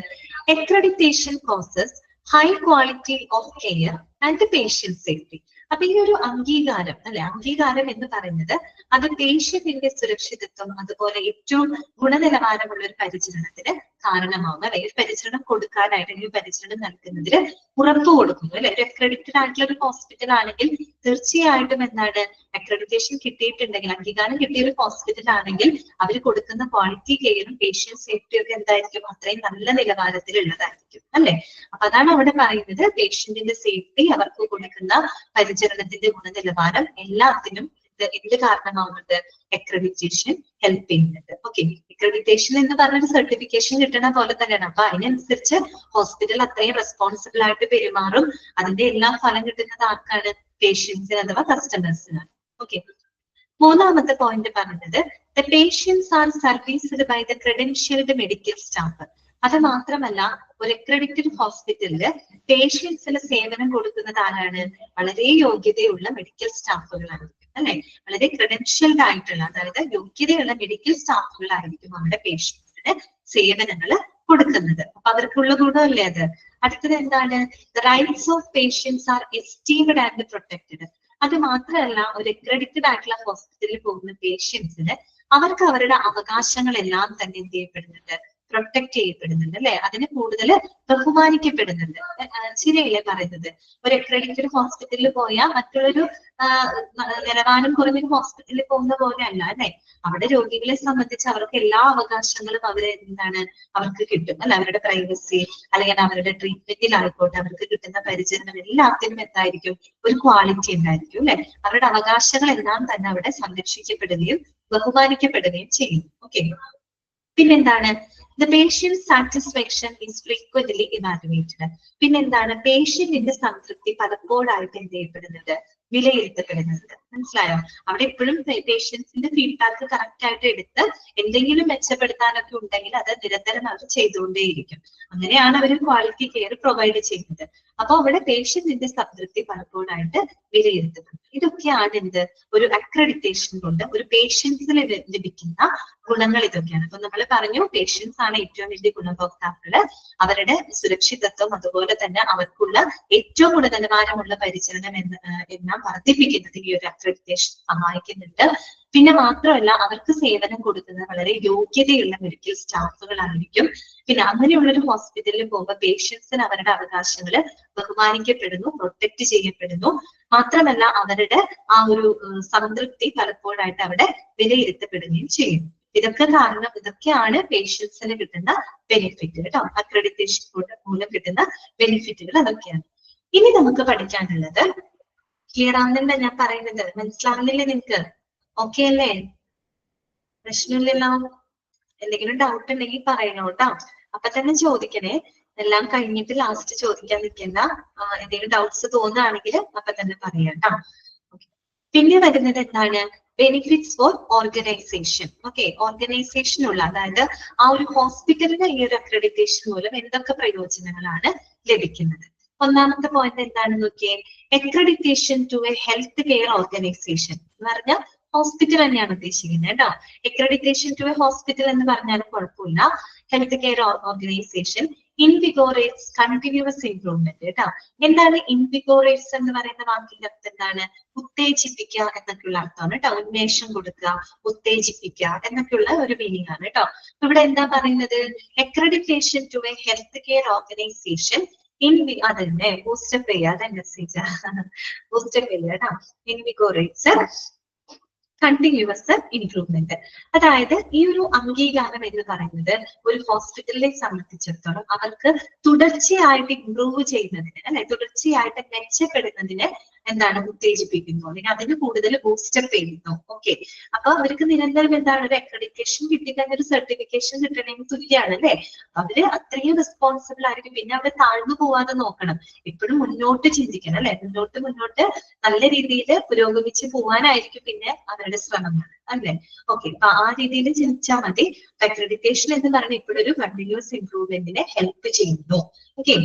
accreditation causes high quality of care and patient safety. അപ്പൊ ഈ ഒരു അംഗീകാരം അല്ലെ, അംഗീകാരം എന്ന് പറയുന്നത് അത് പേഷ്യന്റിന്റെ സുരക്ഷിതത്വം അതുപോലെ ഏറ്റവും ഗുണനിലവാരമുള്ള ഒരു പരിചരണത്തിന് കാരണമാകും അല്ലെ. ഒരു പരിചരണം കൊടുക്കാനായിട്ട് അല്ലെങ്കിൽ പരിചരണം നൽകുന്നതിന് ഉറപ്പ് കൊടുക്കുന്നു അല്ലെ. ഒരു അക്രഡിറ്റഡ് ആയിട്ടുള്ള ഒരു ഹോസ്പിറ്റൽ ആണെങ്കിൽ തീർച്ചയായിട്ടും എന്താണ്, അക്രഡിറ്റേഷൻ കിട്ടിയിട്ടുണ്ടെങ്കിൽ, അംഗീകാരം കിട്ടിയ ഒരു ഹോസ്പിറ്റൽ ആണെങ്കിൽ അവർ കൊടുക്കുന്ന ക്വാളിറ്റി കെയറും പേഷ്യന്റ് സേഫ്റ്റിയും ഒക്കെ എന്തായിരിക്കും, അത്രയും നല്ല നിലവാരത്തിലുള്ളതായിരിക്കും അല്ലെ. അപ്പൊ അതാണ് അവിടെ പറയുന്നത്, പേഷ്യന്റിന്റെ സേഫ്റ്റി, അവർക്ക് കൊടുക്കുന്ന പരിചരണത്തിന്റെ ഗുണനിലവാരം എല്ലാത്തിനും എന്ത് കാരണമാവുന്നുണ്ട്, അക്രഡിറ്റേഷൻ ഹെൽപ്പ് ചെയ്യുന്നുണ്ട്. ഓക്കെ, അക്രഡിറ്റേഷൻ എന്ന് പറഞ്ഞൊരു സർട്ടിഫിക്കേഷൻ കിട്ടുന്ന പോലെ തന്നെയാണ്. അപ്പൊ അതിനനുസരിച്ച് ഹോസ്പിറ്റൽ അത്രയും റെസ്പോൺസിബിൾ ആയിട്ട് പെരുമാറും. അതിന്റെ എല്ലാ ഫലം കിട്ടുന്നത് ആർക്കാണ്, പേഷ്യൻസിന് അഥവാ കസ്റ്റമേഴ്സിനാണ്. ഓക്കെ, മൂന്നാമത്തെ പോയിന്റ് പറഞ്ഞത് the patients are serviced by the credentialed medical staff. അത് മാത്രമല്ല, ഒരു അക്രഡിറ്റഡ് ഹോസ്പിറ്റലില് പേഷ്യൻസിന് സേവനം കൊടുക്കുന്നത് ആരാണ്, വളരെ യോഗ്യതയുള്ള മെഡിക്കൽ സ്റ്റാഫുകളാണ് അല്ലെ. വളരെ ക്രെഡൻഷ്യൽഡ് ആയിട്ടുള്ള, അതായത് യോഗ്യതയുള്ള മെഡിക്കൽ സ്റ്റാഫുകളായിരിക്കും നമ്മുടെ പേഷ്യൻസിന് സേവനങ്ങൾ കൊടുക്കുന്നത്. അപ്പൊ അവർക്കുള്ള ഗുണമല്ലേ അത്. അടുത്തത് എന്താണ്, the rights of patients are esteemed and protected. അത് മാത്രമല്ല, ഒരു അക്രഡിറ്റഡ് ആയിട്ടുള്ള ഹോസ്പിറ്റലിൽ പോകുന്ന പേഷ്യൻസിന് അവർക്ക് അവരുടെ അവകാശങ്ങളെല്ലാം തന്നെ എന്ത് ചെയ്യപ്പെടുന്നുണ്ട്, പ്രൊട്ടക്ട് ചെയ്യപ്പെടുന്നുണ്ട് അല്ലെ. അതിന് കൂടുതൽ ബഹുമാനിക്കപ്പെടുന്നുണ്ട്. ശരിയല്ലേ പറയുന്നത്. ഒരു അക്രഡിറ്റഡ് ഹോസ്പിറ്റലിൽ പോയാൽ മറ്റുള്ളൊരു നിലവാരം കുറഞ്ഞൊരു ഹോസ്പിറ്റലിൽ പോകുന്ന പോലെ അല്ല അല്ലെ. അവിടെ രോഗികളെ സംബന്ധിച്ച് അവർക്ക് എല്ലാ അവകാശങ്ങളും അവര് എന്താണ്, അവർക്ക് കിട്ടും അല്ലെ. അവരുടെ പ്രൈവസി അല്ലെങ്കിൽ അവരുടെ ട്രീറ്റ്മെന്റിലായിക്കോട്ടെ, അവർക്ക് കിട്ടുന്ന പരിചരണം എല്ലാത്തിനും എന്തായിരിക്കും, ഒരു ക്വാളിറ്റി ഉണ്ടായിരിക്കും അല്ലെ. അവരുടെ അവകാശങ്ങളെല്ലാം തന്നെ അവിടെ സംരക്ഷിക്കപ്പെടുകയും ബഹുമാനിക്കപ്പെടുകയും ചെയ്യും. ഓക്കെ, പിന്നെന്താണ്, the patient satisfaction is frequently evaluated. പിന്നെന്താണ്, പേഷ്യന്റിന്റെ സംതൃപ്തി പലപ്പോഴായിട്ട് എന്ത് ചെയ്യപ്പെടുന്നുണ്ട്, വിലയിരുത്തപ്പെടുന്നുണ്ട്. മനസ്സിലായോ. അവിടെ എപ്പോഴും പേഷ്യൻസിന്റെ ഫീഡ്ബാക്ക് കറക്റ്റ് ആയിട്ട് എടുത്ത് എന്തെങ്കിലും മെച്ചപ്പെടുത്താനൊക്കെ ഉണ്ടെങ്കിൽ അത് നിരന്തരം അവർ ചെയ്തുകൊണ്ടേയിരിക്കും. അങ്ങനെയാണ് അവർ ക്വാളിറ്റി കെയർ പ്രൊവൈഡ് ചെയ്യുന്നത്. അപ്പൊ അവിടെ പേഷ്യന്റിന്റെ സംതൃപ്തി പലപ്പോഴായിട്ട് വിലയിരുത്തുന്നുണ്ട്. ഇതൊക്കെയാണ് എന്ത്, ഒരു അക്രഡിറ്റേഷൻ കൊണ്ട് ഒരു പേഷ്യൻസിന് ലഭിക്കുന്ന ഗുണങ്ങൾ ഇതൊക്കെയാണ്. അപ്പൊ നമ്മൾ പറഞ്ഞു, പേഷ്യൻസ് ആണ് ഏറ്റവും വലിയ ഗുണഭോക്താക്കള്. അവരുടെ സുരക്ഷിതത്വം അതുപോലെ തന്നെ അവർക്കുള്ള ഏറ്റവും ഗുണനിലവാരമുള്ള പരിചരണം എല്ലാം വർദ്ധിപ്പിക്കുന്നതിന് ഈ ഒരു അക്രഡിറ്റേഷൻ സഹായിക്കുന്നുണ്ട്. പിന്നെ മാത്രമല്ല, അവർക്ക് സേവനം കൊടുക്കുന്ന വളരെ യോഗ്യതയുള്ള മെഡിക്കൽ സ്റ്റാഫുകളായിരിക്കും. പിന്നെ അങ്ങനെയുള്ള ഒരു ഹോസ്പിറ്റലിൽ പോകുമ്പോൾ പേഷ്യൻസിന് അവരുടെ അവകാശങ്ങൾ ബഹുമാനിക്കപ്പെടുന്നു, പ്രൊട്ടക്ട് ചെയ്യപ്പെടുന്നു. മാത്രമല്ല, അവരുടെ ആ ഒരു സംതൃപ്തി പലപ്പോഴായിട്ട് അവിടെ വിലയിരുത്തപ്പെടുകയും ചെയ്യുന്നു. ഇതൊക്കെയാണ് പേഷ്യൻസിന് കിട്ടുന്ന ബെനിഫിറ്റ് കേട്ടോ. അക്രഡിറ്റേഷൻ മൂലം കിട്ടുന്ന ബെനിഫിറ്റുകൾ അതൊക്കെയാണ്. ഇനി നമുക്ക് പഠിക്കാനുള്ളത്, ക്ലിയർ ആവുന്നില്ല ഞാൻ പറയുന്നത്, മനസ്സിലാവുന്നില്ലേ നിങ്ങൾക്ക്? ഓക്കെ അല്ലേ? പ്രശ്നമില്ലല്ലോ? എന്തെങ്കിലും ഡൗട്ട് ഉണ്ടെങ്കിൽ പറയണോ കേട്ടോ. അപ്പൊ തന്നെ ചോദിക്കണേ. എല്ലാം കഴിഞ്ഞിട്ട് ലാസ്റ്റ് ചോദിക്കാൻ നിൽക്കണ്ട. എന്തെങ്കിലും ഡൗട്ട്സ് തോന്നുകയാണെങ്കിൽ അപ്പൊ തന്നെ പറയാം കേട്ടോ. പിന്നെ വരുന്നത് എന്താണ്, ബെനിഫിറ്റ്സ് ഫോർ ഓർഗനൈസേഷൻ. ഓക്കെ, ഓർഗനൈസേഷനുള്ള, അതായത് ആ ഒരു ഹോസ്പിറ്റലിന് ഈ ഒരു അക്രഡിറ്റേഷൻ മൂലം എന്തൊക്കെ പ്രയോജനങ്ങളാണ് ലഭിക്കുന്നത്. ഒന്നാമത്തെ പോയിന്റ് എന്താണെന്ന് നോക്കിയേ, accreditation to a health care organisation എന്ന് പറഞ്ഞാൽ ഹോസ്പിറ്റൽ തന്നെയാണ് ഉദ്ദേശിക്കുന്നത് കേട്ടോ. അക്രഡിറ്റേഷൻ ടു എ ഹോസ്പിറ്റൽ എന്ന് പറഞ്ഞാൽ കുഴപ്പമില്ല. Health care organisation invigorates continuous improvement കേട്ടോ. എന്താണ് ഇൻവിഗോറേറ്റ്സ് എന്ന് പറയുന്ന വാക്കിന്റെ അർത്ഥം എന്താണ്? ഉത്തേജിപ്പിക്കുക എന്നൊക്കെയുള്ള അർത്ഥമാണ് കേട്ടോ. ഉന്മേഷം കൊടുക്കുക, ഉത്തേജിപ്പിക്കുക എന്നൊക്കെയുള്ള ഒരു മീനിങ് ആണ് കേട്ടോ. ഇവിടെ എന്താ പറയുന്നത്, accreditation to a health care organisation അതന്നെ ബൂസ്റ്റപ്പ് ചെയ്യുക, അതന്നെ ബൂസ്റ്റപ്പ് ചെയ്യുക കേട്ടോ. Invigorates continuous improvement. അതായത് ഈ ഒരു അംഗീകാരം എന്ന് പറയുന്നത് ഒരു ഹോസ്പിറ്റലിനെ സംബന്ധിച്ചിടത്തോളം അവർക്ക് തുടർച്ചയായിട്ട് ഇംപ്രൂവ് ചെയ്യുന്നതിന് അല്ലെ, തുടർച്ചയായിട്ട് മെച്ചപ്പെടുന്നതിന് എന്താണ്, ഉത്തേജിപ്പിക്കുന്നു, അല്ലെങ്കിൽ അതിന് കൂടുതൽ ബൂസ്റ്റപ്പ് ചെയ്യുന്നു. ഓക്കെ, അപ്പൊ അവർക്ക് നിരന്തരം എന്താണ്, ഒരു അക്രഡിറ്റേഷൻ കിട്ടിക്കഴിഞ്ഞ ഒരു സർട്ടിഫിക്കേഷൻ കിട്ടണമെങ്കിൽ തുല്യാണ് അല്ലെ. അവര് അത്രയും റെസ്പോൺസിബിൾ ആയിരിക്കും. പിന്നെ അവർ താഴ്ന്നു പോവാതെ നോക്കണം, എപ്പോഴും മുന്നോട്ട് ചിന്തിക്കണം അല്ലെ. മുന്നോട്ട് നല്ല രീതിയിൽ പുരോഗമിച്ച് പോവാനായിരിക്കും പിന്നെ അവരുടെ ശ്രമങ്ങൾ അല്ലെ. ഓക്കെ, അപ്പൊ ആ രീതിയിൽ ചിന്തിച്ചാൽ മതി. അക്രഡിറ്റേഷൻ എന്ന് പറയുന്നത് ഇപ്പോഴും ഒരു കണ്ടിന്യൂസ് ഇംപ്രൂവ്മെന്റിനെ ഹെൽപ്പ് ചെയ്യുന്നു. ഓക്കെ,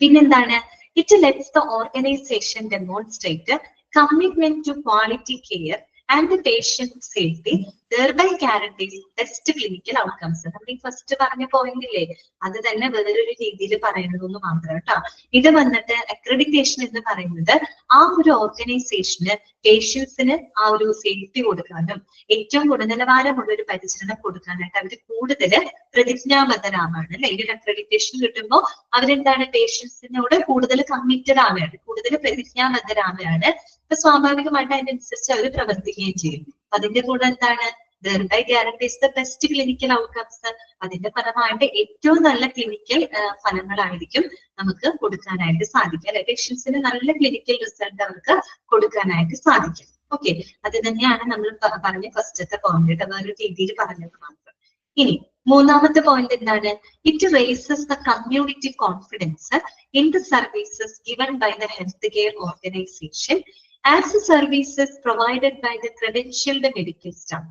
പിന്നെന്താണ്, it lets the organization demonstrate commitment to quality care and the patient safety thereby guarantees best clinical outcomes. നമ്മൾ ഈ ഫസ്റ്റ് പറഞ്ഞ പോയിന്റ് ഇല്ലേ, അത് തന്നെ വേറൊരു രീതിയിൽ പറയുന്നതെന്ന് മാത്രം കേട്ടോ. ഇത് വന്നിട്ട് അക്രഡിറ്റേഷൻ എന്ന് പറയുന്നത് ആ ഒരു ഓർഗനൈസേഷന് പേഷ്യൻസിന് ആ ഒരു സേഫ്റ്റി കൊടുക്കാനും ഏറ്റവും ഗുണനിലവാരമുള്ള ഒരു പരിചരണം കൊടുക്കാനായിട്ട് അവർ കൂടുതൽ പ്രതിജ്ഞാബദ്ധരാണ് അല്ലെ. ഈ ഒരു അക്രഡിറ്റേഷൻ കിട്ടുമ്പോൾ അവരെന്താണ്, പേഷ്യൻസിനോട് കൂടുതൽ കമ്മിറ്റഡ് ആവുകയാണ്, കൂടുതൽ പ്രതിജ്ഞാബദ്ധരാവുകയാണ്. അപ്പൊ സ്വാഭാവികമായിട്ട് അതിനനുസരിച്ച് അവർ പ്രവർത്തിക്കുകയും ചെയ്യും. അതിന്റെ കൂടെ എന്താണ്, thereby guarantees the best clinical outcomes. അതിന്റെ ഫലമായിട്ട് ഏറ്റവും നല്ല ക്ലിനിക്കൽ ഫലങ്ങളായിരിക്കും നമുക്ക് കൊടുക്കാനായിട്ട് സാധിക്കും അല്ലെ. പേഷ്യൻസിന് നല്ല ക്ലിനിക്കൽ റിസൾട്ട് അവർക്ക് കൊടുക്കാനായിട്ട് സാധിക്കും. ഓക്കെ, അത് തന്നെയാണ് നമ്മൾ പറഞ്ഞ ഫസ്റ്റത്തെ പോയിന്റ്, അതൊരു രീതിയിൽ പറഞ്ഞത് മാത്രം. ഇനി മൂന്നാമത്തെ പോയിന്റ് എന്താണ്, it raises the community confidence in the services given by the health care organisation as the services provided by the credentialed medical staff.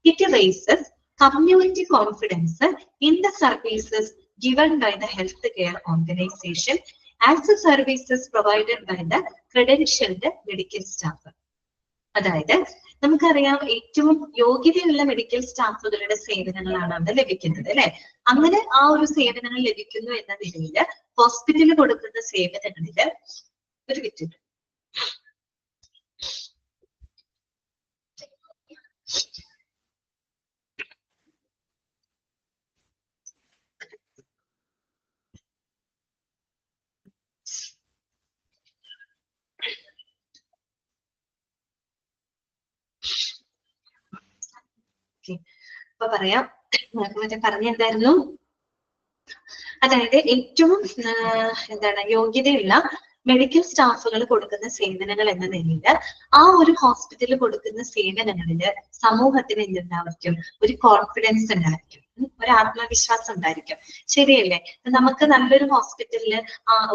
It raises community confidence in the services given by the healthcare organization as the services provided by the credentialed medical staff. അതായത് നമുക്കറിയാം ഏറ്റവും യോഗ്യതയുള്ള medical സ്റ്റാഫുകളുടെ സേവനങ്ങളാണ് അവിടെ ലഭിക്കുന്നത് അല്ലെ. അങ്ങനെ ആ ഒരു സേവനങ്ങൾ ലഭിക്കുന്നു എന്ന നിലയിൽ ഹോസ്പിറ്റലിൽ കൊടുക്കുന്ന സേവനങ്ങളില് ഒരു വിറ്റിട്ട് അപ്പൊ പറയാം, മറ്റേ പറഞ്ഞ എന്തായിരുന്നു, അതായത് ഏറ്റവും എന്താണ് യോഗ്യതയുള്ള മെഡിക്കൽ സ്റ്റാഫുകൾ കൊടുക്കുന്ന സേവനങ്ങൾ എന്ന നിലയിൽ ആ ഒരു ഹോസ്പിറ്റലിൽ കൊടുക്കുന്ന സേവനങ്ങളില് സമൂഹത്തിന് എന്തുണ്ടായിരിക്കും, ഒരു കോൺഫിഡൻസ് ഉണ്ടായിരിക്കും, ഒരു ആത്മവിശ്വാസം ഉണ്ടായിരിക്കും. ശരിയല്ലേ? നമുക്ക് നല്ലൊരു ഹോസ്പിറ്റലില്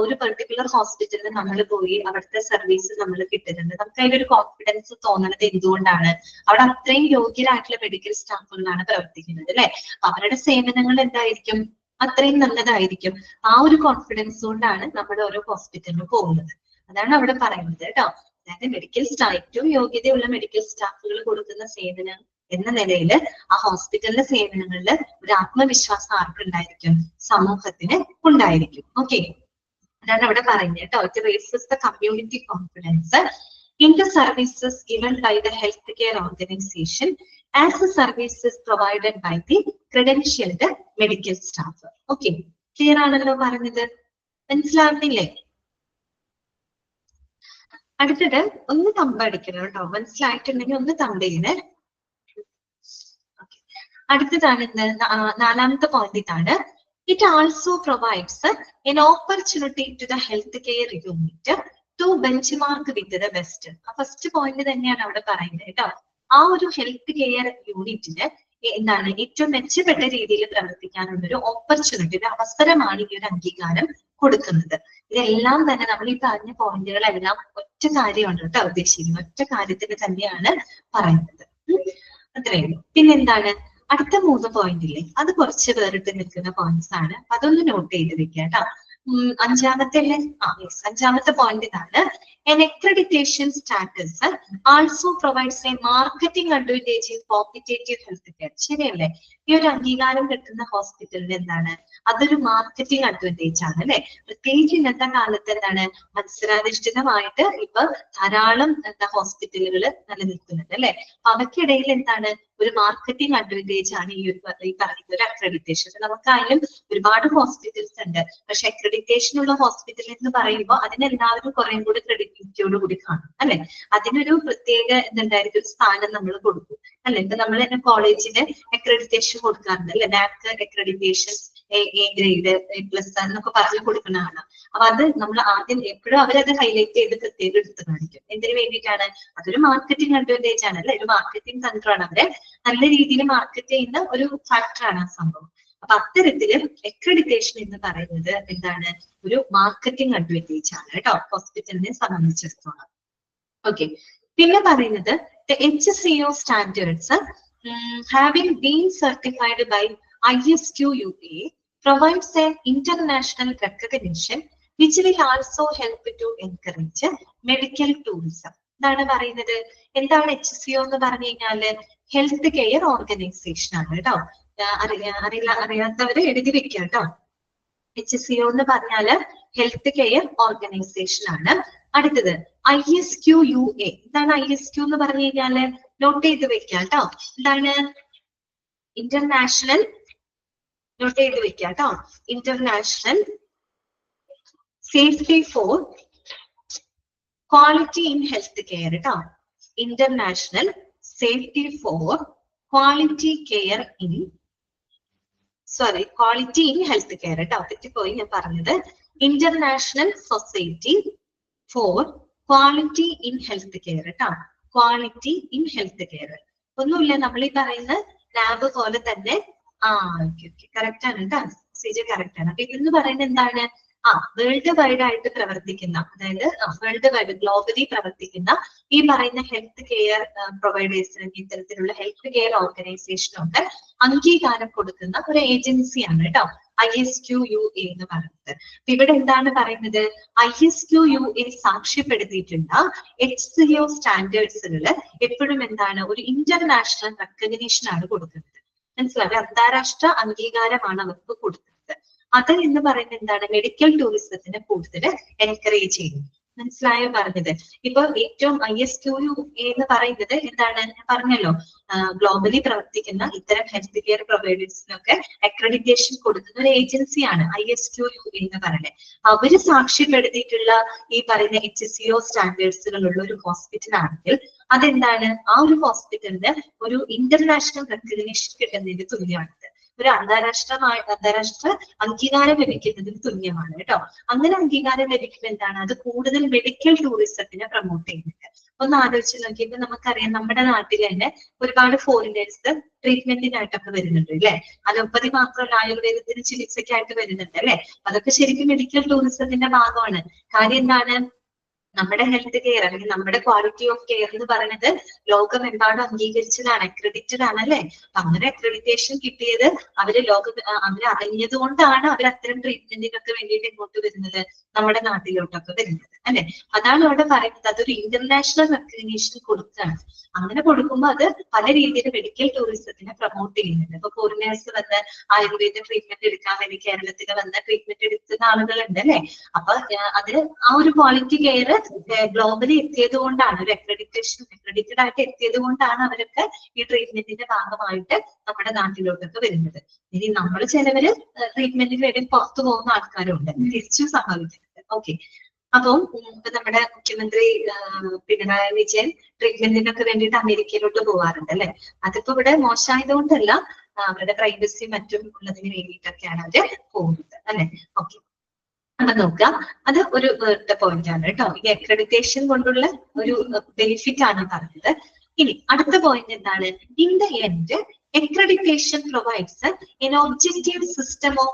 ഒരു പെർട്ടിക്കുലർ ഹോസ്പിറ്റലിൽ നമ്മൾ പോയി അവിടുത്തെ സർവീസ് നമ്മൾ കിട്ടുന്നുണ്ട്, നമുക്ക് അതിലൊരു കോൺഫിഡൻസ് തോന്നുന്നത് എന്തുകൊണ്ടാണ്, അവിടെ അത്രയും യോഗ്യരായിട്ടുള്ള മെഡിക്കൽ സ്റ്റാഫുകളാണ് പ്രവർത്തിക്കുന്നത് അല്ലെ. അവരുടെ സേവനങ്ങൾ എന്തായിരിക്കും, അത്രയും നല്ലതായിരിക്കും. ആ ഒരു കോൺഫിഡൻസ് കൊണ്ടാണ് നമ്മൾ ഓരോ ഹോസ്പിറ്റലിൽ പോകുന്നത്. അതാണ് അവിടെ പറയുന്നത് കേട്ടോ. അതായത് മെഡിക്കൽ സ്റ്റാഫ്, ഏറ്റവും യോഗ്യതയുള്ള മെഡിക്കൽ സ്റ്റാഫുകൾ കൊടുക്കുന്ന സേവനം എന്ന നിലയിൽ ആ ഹോസ്പിറ്റലിലെ സേവനങ്ങളിൽ ഒരു ആത്മവിശ്വാസം ആർക്കുണ്ടായിരിക്കും, സമൂഹത്തിന് ഉണ്ടായിരിക്കും. ഓക്കെ, അതാണ് അവിടെ പറയുന്നത് കേട്ടോ. It raises the community confidence in the services given by the healthcare organization as the services provided by the credentialed medical staff. Okay, clear ആണല്ലോ പറഞ്ഞത്, മനസ്സിലാവുന്നില്ലേ? അടുത്തത് ഒന്ന് തമ്പടിക്കണം കേട്ടോ, മനസ്സിലായിട്ടുണ്ടെങ്കിൽ ഒന്ന് തമ്പയിന്. അടുത്തതാണ് നാലാമത്തെ പോയിന്റ് ഇതാണ്. It also provides an opportunity to the healthcare unit to benchmark with the best. First point തന്നെയാണ് അവിടെ പറയുന്നത് കേട്ടോ. ആ ഒരു ഹെൽത്ത് കെയർ യൂണിറ്റിന് എന്താണ് ഏറ്റവും മെച്ചപ്പെട്ട രീതിയിൽ പ്രവർത്തിക്കാനുള്ള ഒരു ഓപ്പർച്യൂണിറ്റി, ഒരു അവസരമാണ് ഈ ഒരു അംഗീകാരം കൊടുക്കുന്നത്. ഇതെല്ലാം തന്നെ നമ്മൾ ഈ പറഞ്ഞ പോയിന്റുകളെല്ലാം ഒറ്റ കാര്യമാണ് കേട്ടോ ഉദ്ദേശിക്കുന്നത്, ഒറ്റ കാര്യത്തിന് തന്നെയാണ് പറയുന്നത്. അത്രയും. പിന്നെന്താണ് അടുത്ത 3 പോയിന്റ് ഇല്ലേ, അത് കുറച്ച് വേറിട്ട് നിൽക്കുന്ന പോയിന്റ്സ് ആണ്, അതൊന്ന് നോട്ട് ചെയ്ത് വെക്കുക കേട്ടോ. അഞ്ചാമത്തെ പോയിന്റ് ഇതാണ്. An accreditation status also provides a marketing advantage in competitive healthcare. ശരിയല്ലേ? ഈ ഒരു അംഗീകാരം കിട്ടുന്ന ഹോസ്പിറ്റലിന് എന്താണ്, അതൊരു മാർക്കറ്റിംഗ് അഡ്വാൻറ്റേജ് ആണ് അല്ലെ. പ്രത്യേകിച്ച് ഇന്നത്തെ കാലത്ത് എന്താണ്, മത്സരാധിഷ്ഠിതമായിട്ട് ഇപ്പൊ ധാരാളം ഹോസ്പിറ്റലുകൾ നിലനിൽക്കുന്നുണ്ട് അല്ലെ. അവയ്ക്കിടയിൽ എന്താണ്, ഒരു മാർക്കറ്റിംഗ് അഡ്വാൻറ്റേജ് ആണ് ഈ പറയുന്ന ഒരു അക്രഡിറ്റേഷൻ. നമുക്കായാലും ഒരുപാട് ഹോസ്പിറ്റൽസ് ഉണ്ട്, പക്ഷെ അക്രഡിറ്റേഷൻ ഉള്ള ഹോസ്പിറ്റൽ എന്ന് പറയുമ്പോൾ അതിനെല്ലാവരും കുറേ കൂടി ക്രെഡിബിലിറ്റിയോട് കൂടി കാണും അല്ലെ. അതിനൊരു പ്രത്യേക എന്തുണ്ടായിരിക്കും, സ്ഥാനം നമ്മൾ കൊടുക്കും അല്ലെ. ഇപ്പൊ നമ്മൾ തന്നെ കോളേജിന് അക്രഡിറ്റേഷൻ കൊടുക്കാറുണ്ട് അല്ലെ, NAAC accreditation A grade A+ എന്നൊക്കെ പറഞ്ഞു കൊടുക്കുന്നതാണ്. അപ്പൊ അത് നമ്മൾ ആദ്യം എപ്പോഴും അവരത് ഹൈലൈറ്റ് ചെയ്ത് പ്രത്യേകം എടുത്ത് കാണിക്കും. എന്തിനു വേണ്ടിയിട്ടാണ്, അതൊരു മാർക്കറ്റിംഗ് അഡ്വാൻറ്റേജ് ആണ് അല്ലെ, ഒരു മാർക്കറ്റിംഗ് തന്ത്രമാണ്. അവരെ നല്ല രീതിയിൽ മാർക്കറ്റ് ചെയ്യുന്ന ഒരു ഫാക്ടറാണ് ആ സംഭവം. അപ്പൊ അത്തരത്തില് അക്രഡിറ്റേഷൻ എന്ന് പറയുന്നത് എന്താണ്, ഒരു മാർക്കറ്റിംഗ് അഡ്വാൻറ്റേജ് ആണ് കേട്ടോ ഹോസ്പിറ്റലിനെ സംബന്ധിച്ചിടത്തോളം. ഓക്കെ, പിന്നെ പറയുന്നത് HCO standards having been certified by ISQUA provides an international recognition which will also help to encourage medical tourism. എന്താണ് പറയുന്നത്, എന്താണ് HCO എന്ന് പറഞ്ഞു കഴിഞ്ഞാല്? ഹെൽത്ത് കെയർ ഓർഗനൈസേഷൻ ആണ് കേട്ടോ. അറിയാത്തവര് എഴുതി വെക്കുക കേട്ടോ. HCO എന്ന് പറഞ്ഞാല് ഹെൽത്ത് കെയർ ഓർഗനൈസേഷൻ ആണ്. അടുത്തത് ISQUA. എന്താണ് ISQ എന്ന് പറഞ്ഞു കഴിഞ്ഞാല്? നോട്ട് ചെയ്ത് വെക്കുക കേട്ടോ. എന്താണ്? ഇന്റർനാഷണൽ, നോട്ട് ചെയ്ത് വെക്കുക കേട്ടോ. International safety for quality in health care കേട്ടോ. International safety for quality care in quality in health care കേട്ടോ. തെറ്റിപ്പോയി ഞാൻ പറഞ്ഞത്. International society for quality in health care കേട്ടോ. Quality in health care. ഒന്നുമില്ല, നമ്മൾ ഈ പറയുന്ന ലാബ് പോലെ തന്നെ. കറക്റ്റ് ആണ് കേട്ടോ. CJ കറക്റ്റ് ആണ്. അപ്പൊ ഇതെന്ന് പറയുന്നത് എന്താണ്? വേൾഡ് വൈഡ് ആയിട്ട് പ്രവർത്തിക്കുന്ന, അതായത് വേൾഡ് വൈഡ് ഗ്ലോബലി പ്രവർത്തിക്കുന്ന ഈ പറയുന്ന ഹെൽത്ത് കെയർ പ്രൊവൈഡേഴ്സിന്, ഇത്തരത്തിലുള്ള ഹെൽത്ത് കെയർ ഓർഗനൈസേഷനൊക്കെ അംഗീകാരം കൊടുക്കുന്ന ഒരു ഏജൻസിയാണ് കേട്ടോ ISQUA എന്ന് പറയുന്നത്. അപ്പൊ ഇവിടെ എന്താണ് പറയുന്നത്? ISQUA സാക്ഷ്യപ്പെടുത്തിയിട്ടുള്ള HCO സ്റ്റാൻഡേർഡ്സുകൾ എപ്പോഴും എന്താണ്? ഒരു ഇന്റർനാഷണൽ റെക്കഗ്നീഷൻ ആണ് കൊടുക്കുന്നത്. മനസ്സിലായി? അന്താരാഷ്ട്ര അംഗീകാരമാണ് അവർക്ക് കൊടുക്കുന്നത്. അത് എന്ന് പറയുന്നത് എന്താണ്? മെഡിക്കൽ ടൂറിസത്തിന് കൂടുതൽ എൻകറേജ് ചെയ്യുന്നു. മനസ്സിലായോ പറഞ്ഞത്? ഇപ്പൊ ഏറ്റവും ISQUA എന്ന് പറയുന്നത് എന്താണ്? ഞാൻ പറഞ്ഞല്ലോ, ഗ്ലോബലി പ്രവർത്തിക്കുന്ന ഇത്തരം ഹെൽത്ത് കെയർ പ്രൊവൈഡേഴ്സിനൊക്കെ അക്രഡിറ്റേഷൻ കൊടുക്കുന്ന ഒരു ഏജൻസിയാണ് ISQUA എന്ന് പറയുന്നത്. അവര് സാക്ഷ്യപ്പെടുത്തിയിട്ടുള്ള ഈ പറയുന്ന HCO സ്റ്റാൻഡേർഡ്സുകൾ ഉള്ള ഒരു ഹോസ്പിറ്റൽ ആണെങ്കിൽ അതെന്താണ്? ആ ഒരു ഹോസ്പിറ്റലിന് ഒരു ഇന്റർനാഷണൽ റെക്കഗ്നീഷൻ കിട്ടുന്നതിന് തുല്യമാണ്. ഒരു അന്താരാഷ്ട്ര അംഗീകാരം ലഭിക്കുന്നതിന് തുല്യമാണ് കേട്ടോ. അങ്ങനെ അംഗീകാരം ലഭിക്കുമ്പോൾ എന്താണ്? അത് കൂടുതൽ മെഡിക്കൽ ടൂറിസത്തിനെ പ്രൊമോട്ട് ചെയ്യുന്നുണ്ട്. ഒന്ന് ആലോചിച്ച് നോക്കിയപ്പോൾ നമുക്കറിയാം, നമ്മുടെ നാട്ടിൽ തന്നെ ഒരുപാട് ഫോറിനേഴ്സ് ട്രീറ്റ്മെന്റിനായിട്ടൊക്കെ വരുന്നുണ്ട് അല്ലെ. അലോപ്പതി മാത്രമല്ല, ആയുർവേദത്തിന് ചികിത്സയ്ക്കായിട്ട് വരുന്നുണ്ട് അല്ലെ. അതൊക്കെ ശരിക്കും മെഡിക്കൽ ടൂറിസത്തിന്റെ ഭാഗമാണ്. കാര്യം എന്താണ്? നമ്മുടെ ഹെൽത്ത് കെയർ അല്ലെങ്കിൽ നമ്മുടെ ക്വാളിറ്റി ഓഫ് കെയർ എന്ന് പറയുന്നത് ലോകമെമ്പാടും അംഗീകരിച്ചതാണ്, അക്രഡിറ്റഡ് ആണ് അല്ലെ. അങ്ങനെ അക്രഡിറ്റേഷൻ കിട്ടിയത് അവര് അറിഞ്ഞത് കൊണ്ടാണ് അവർ അത്തരം ട്രീറ്റ്മെന്റിനൊക്കെ വേണ്ടിയിട്ട് ഇങ്ങോട്ട് വരുന്നത്, നമ്മുടെ നാട്ടിലോട്ടൊക്കെ വരുന്നത് അല്ലെ. അതാണ് അവിടെ പറയുന്നത്, അതൊരു ഇന്റർനാഷണൽ റെക്കഗ്നീഷൻ കൊടുക്കുകയാണ്. അങ്ങനെ കൊടുക്കുമ്പോൾ അത് പല രീതിയിൽ മെഡിക്കൽ ടൂറിസത്തിനെ പ്രൊമോട്ട് ചെയ്യുന്നുണ്ട്. ഇപ്പൊ ഫോറിനേഴ്സ് വന്ന് ആയുർവേദ ട്രീറ്റ്മെന്റ് എടുക്കാൻ വേണ്ടി കേരളത്തിൽ വന്ന് ട്രീറ്റ്മെന്റ് എടുക്കുന്ന ആളുകളുണ്ട് അല്ലെ. അപ്പൊ അത് ആ ഒരു ക്വാളിറ്റി കെയർ ഗ്ലോബലി എത്തിയത് കൊണ്ടാണ്, ഒരു അക്രഡിറ്റഡ് ആയിട്ട് എത്തിയത് കൊണ്ടാണ് അവരൊക്കെ ഈ ട്രീറ്റ്മെന്റിന്റെ ഭാഗമായിട്ട് നമ്മുടെ നാട്ടിലോട്ടൊക്കെ വരുന്നത്. ഇനി നമ്മൾ ചിലവര് ട്രീറ്റ്മെന്റിന് വേണ്ടി പുറത്തു പോകുന്ന ആൾക്കാരുണ്ട്, തിരിച്ചു സംഭവിക്കുന്നത്. ഓക്കെ. അപ്പം നമ്മുടെ മുഖ്യമന്ത്രി പിണറായി വിജയൻ ട്രീറ്റ്മെന്റിനൊക്കെ വേണ്ടിയിട്ട് അമേരിക്കയിലോട്ട് പോകാറുണ്ട് അല്ലെ. അതിപ്പോ ഇവിടെ മോശമായതുകൊണ്ടല്ല, അവരുടെ പ്രൈവസി മറ്റും ഉള്ളതിന് വേണ്ടിയിട്ടൊക്കെയാണ് അവര് പോകുന്നത് അല്ലെ. ഓക്കെ. അപ്പൊ നോക്കാം, അത് ഒരു പോയിന്റ് ആണ് കേട്ടോ. ഈ അക്രഡിറ്റേഷൻ കൊണ്ടുള്ള ഒരു ബെനിഫിറ്റ് ആണ് പറഞ്ഞത്. ഇനി അടുത്ത പോയിന്റ് എന്താണ്? In the end accreditation provides an objective system of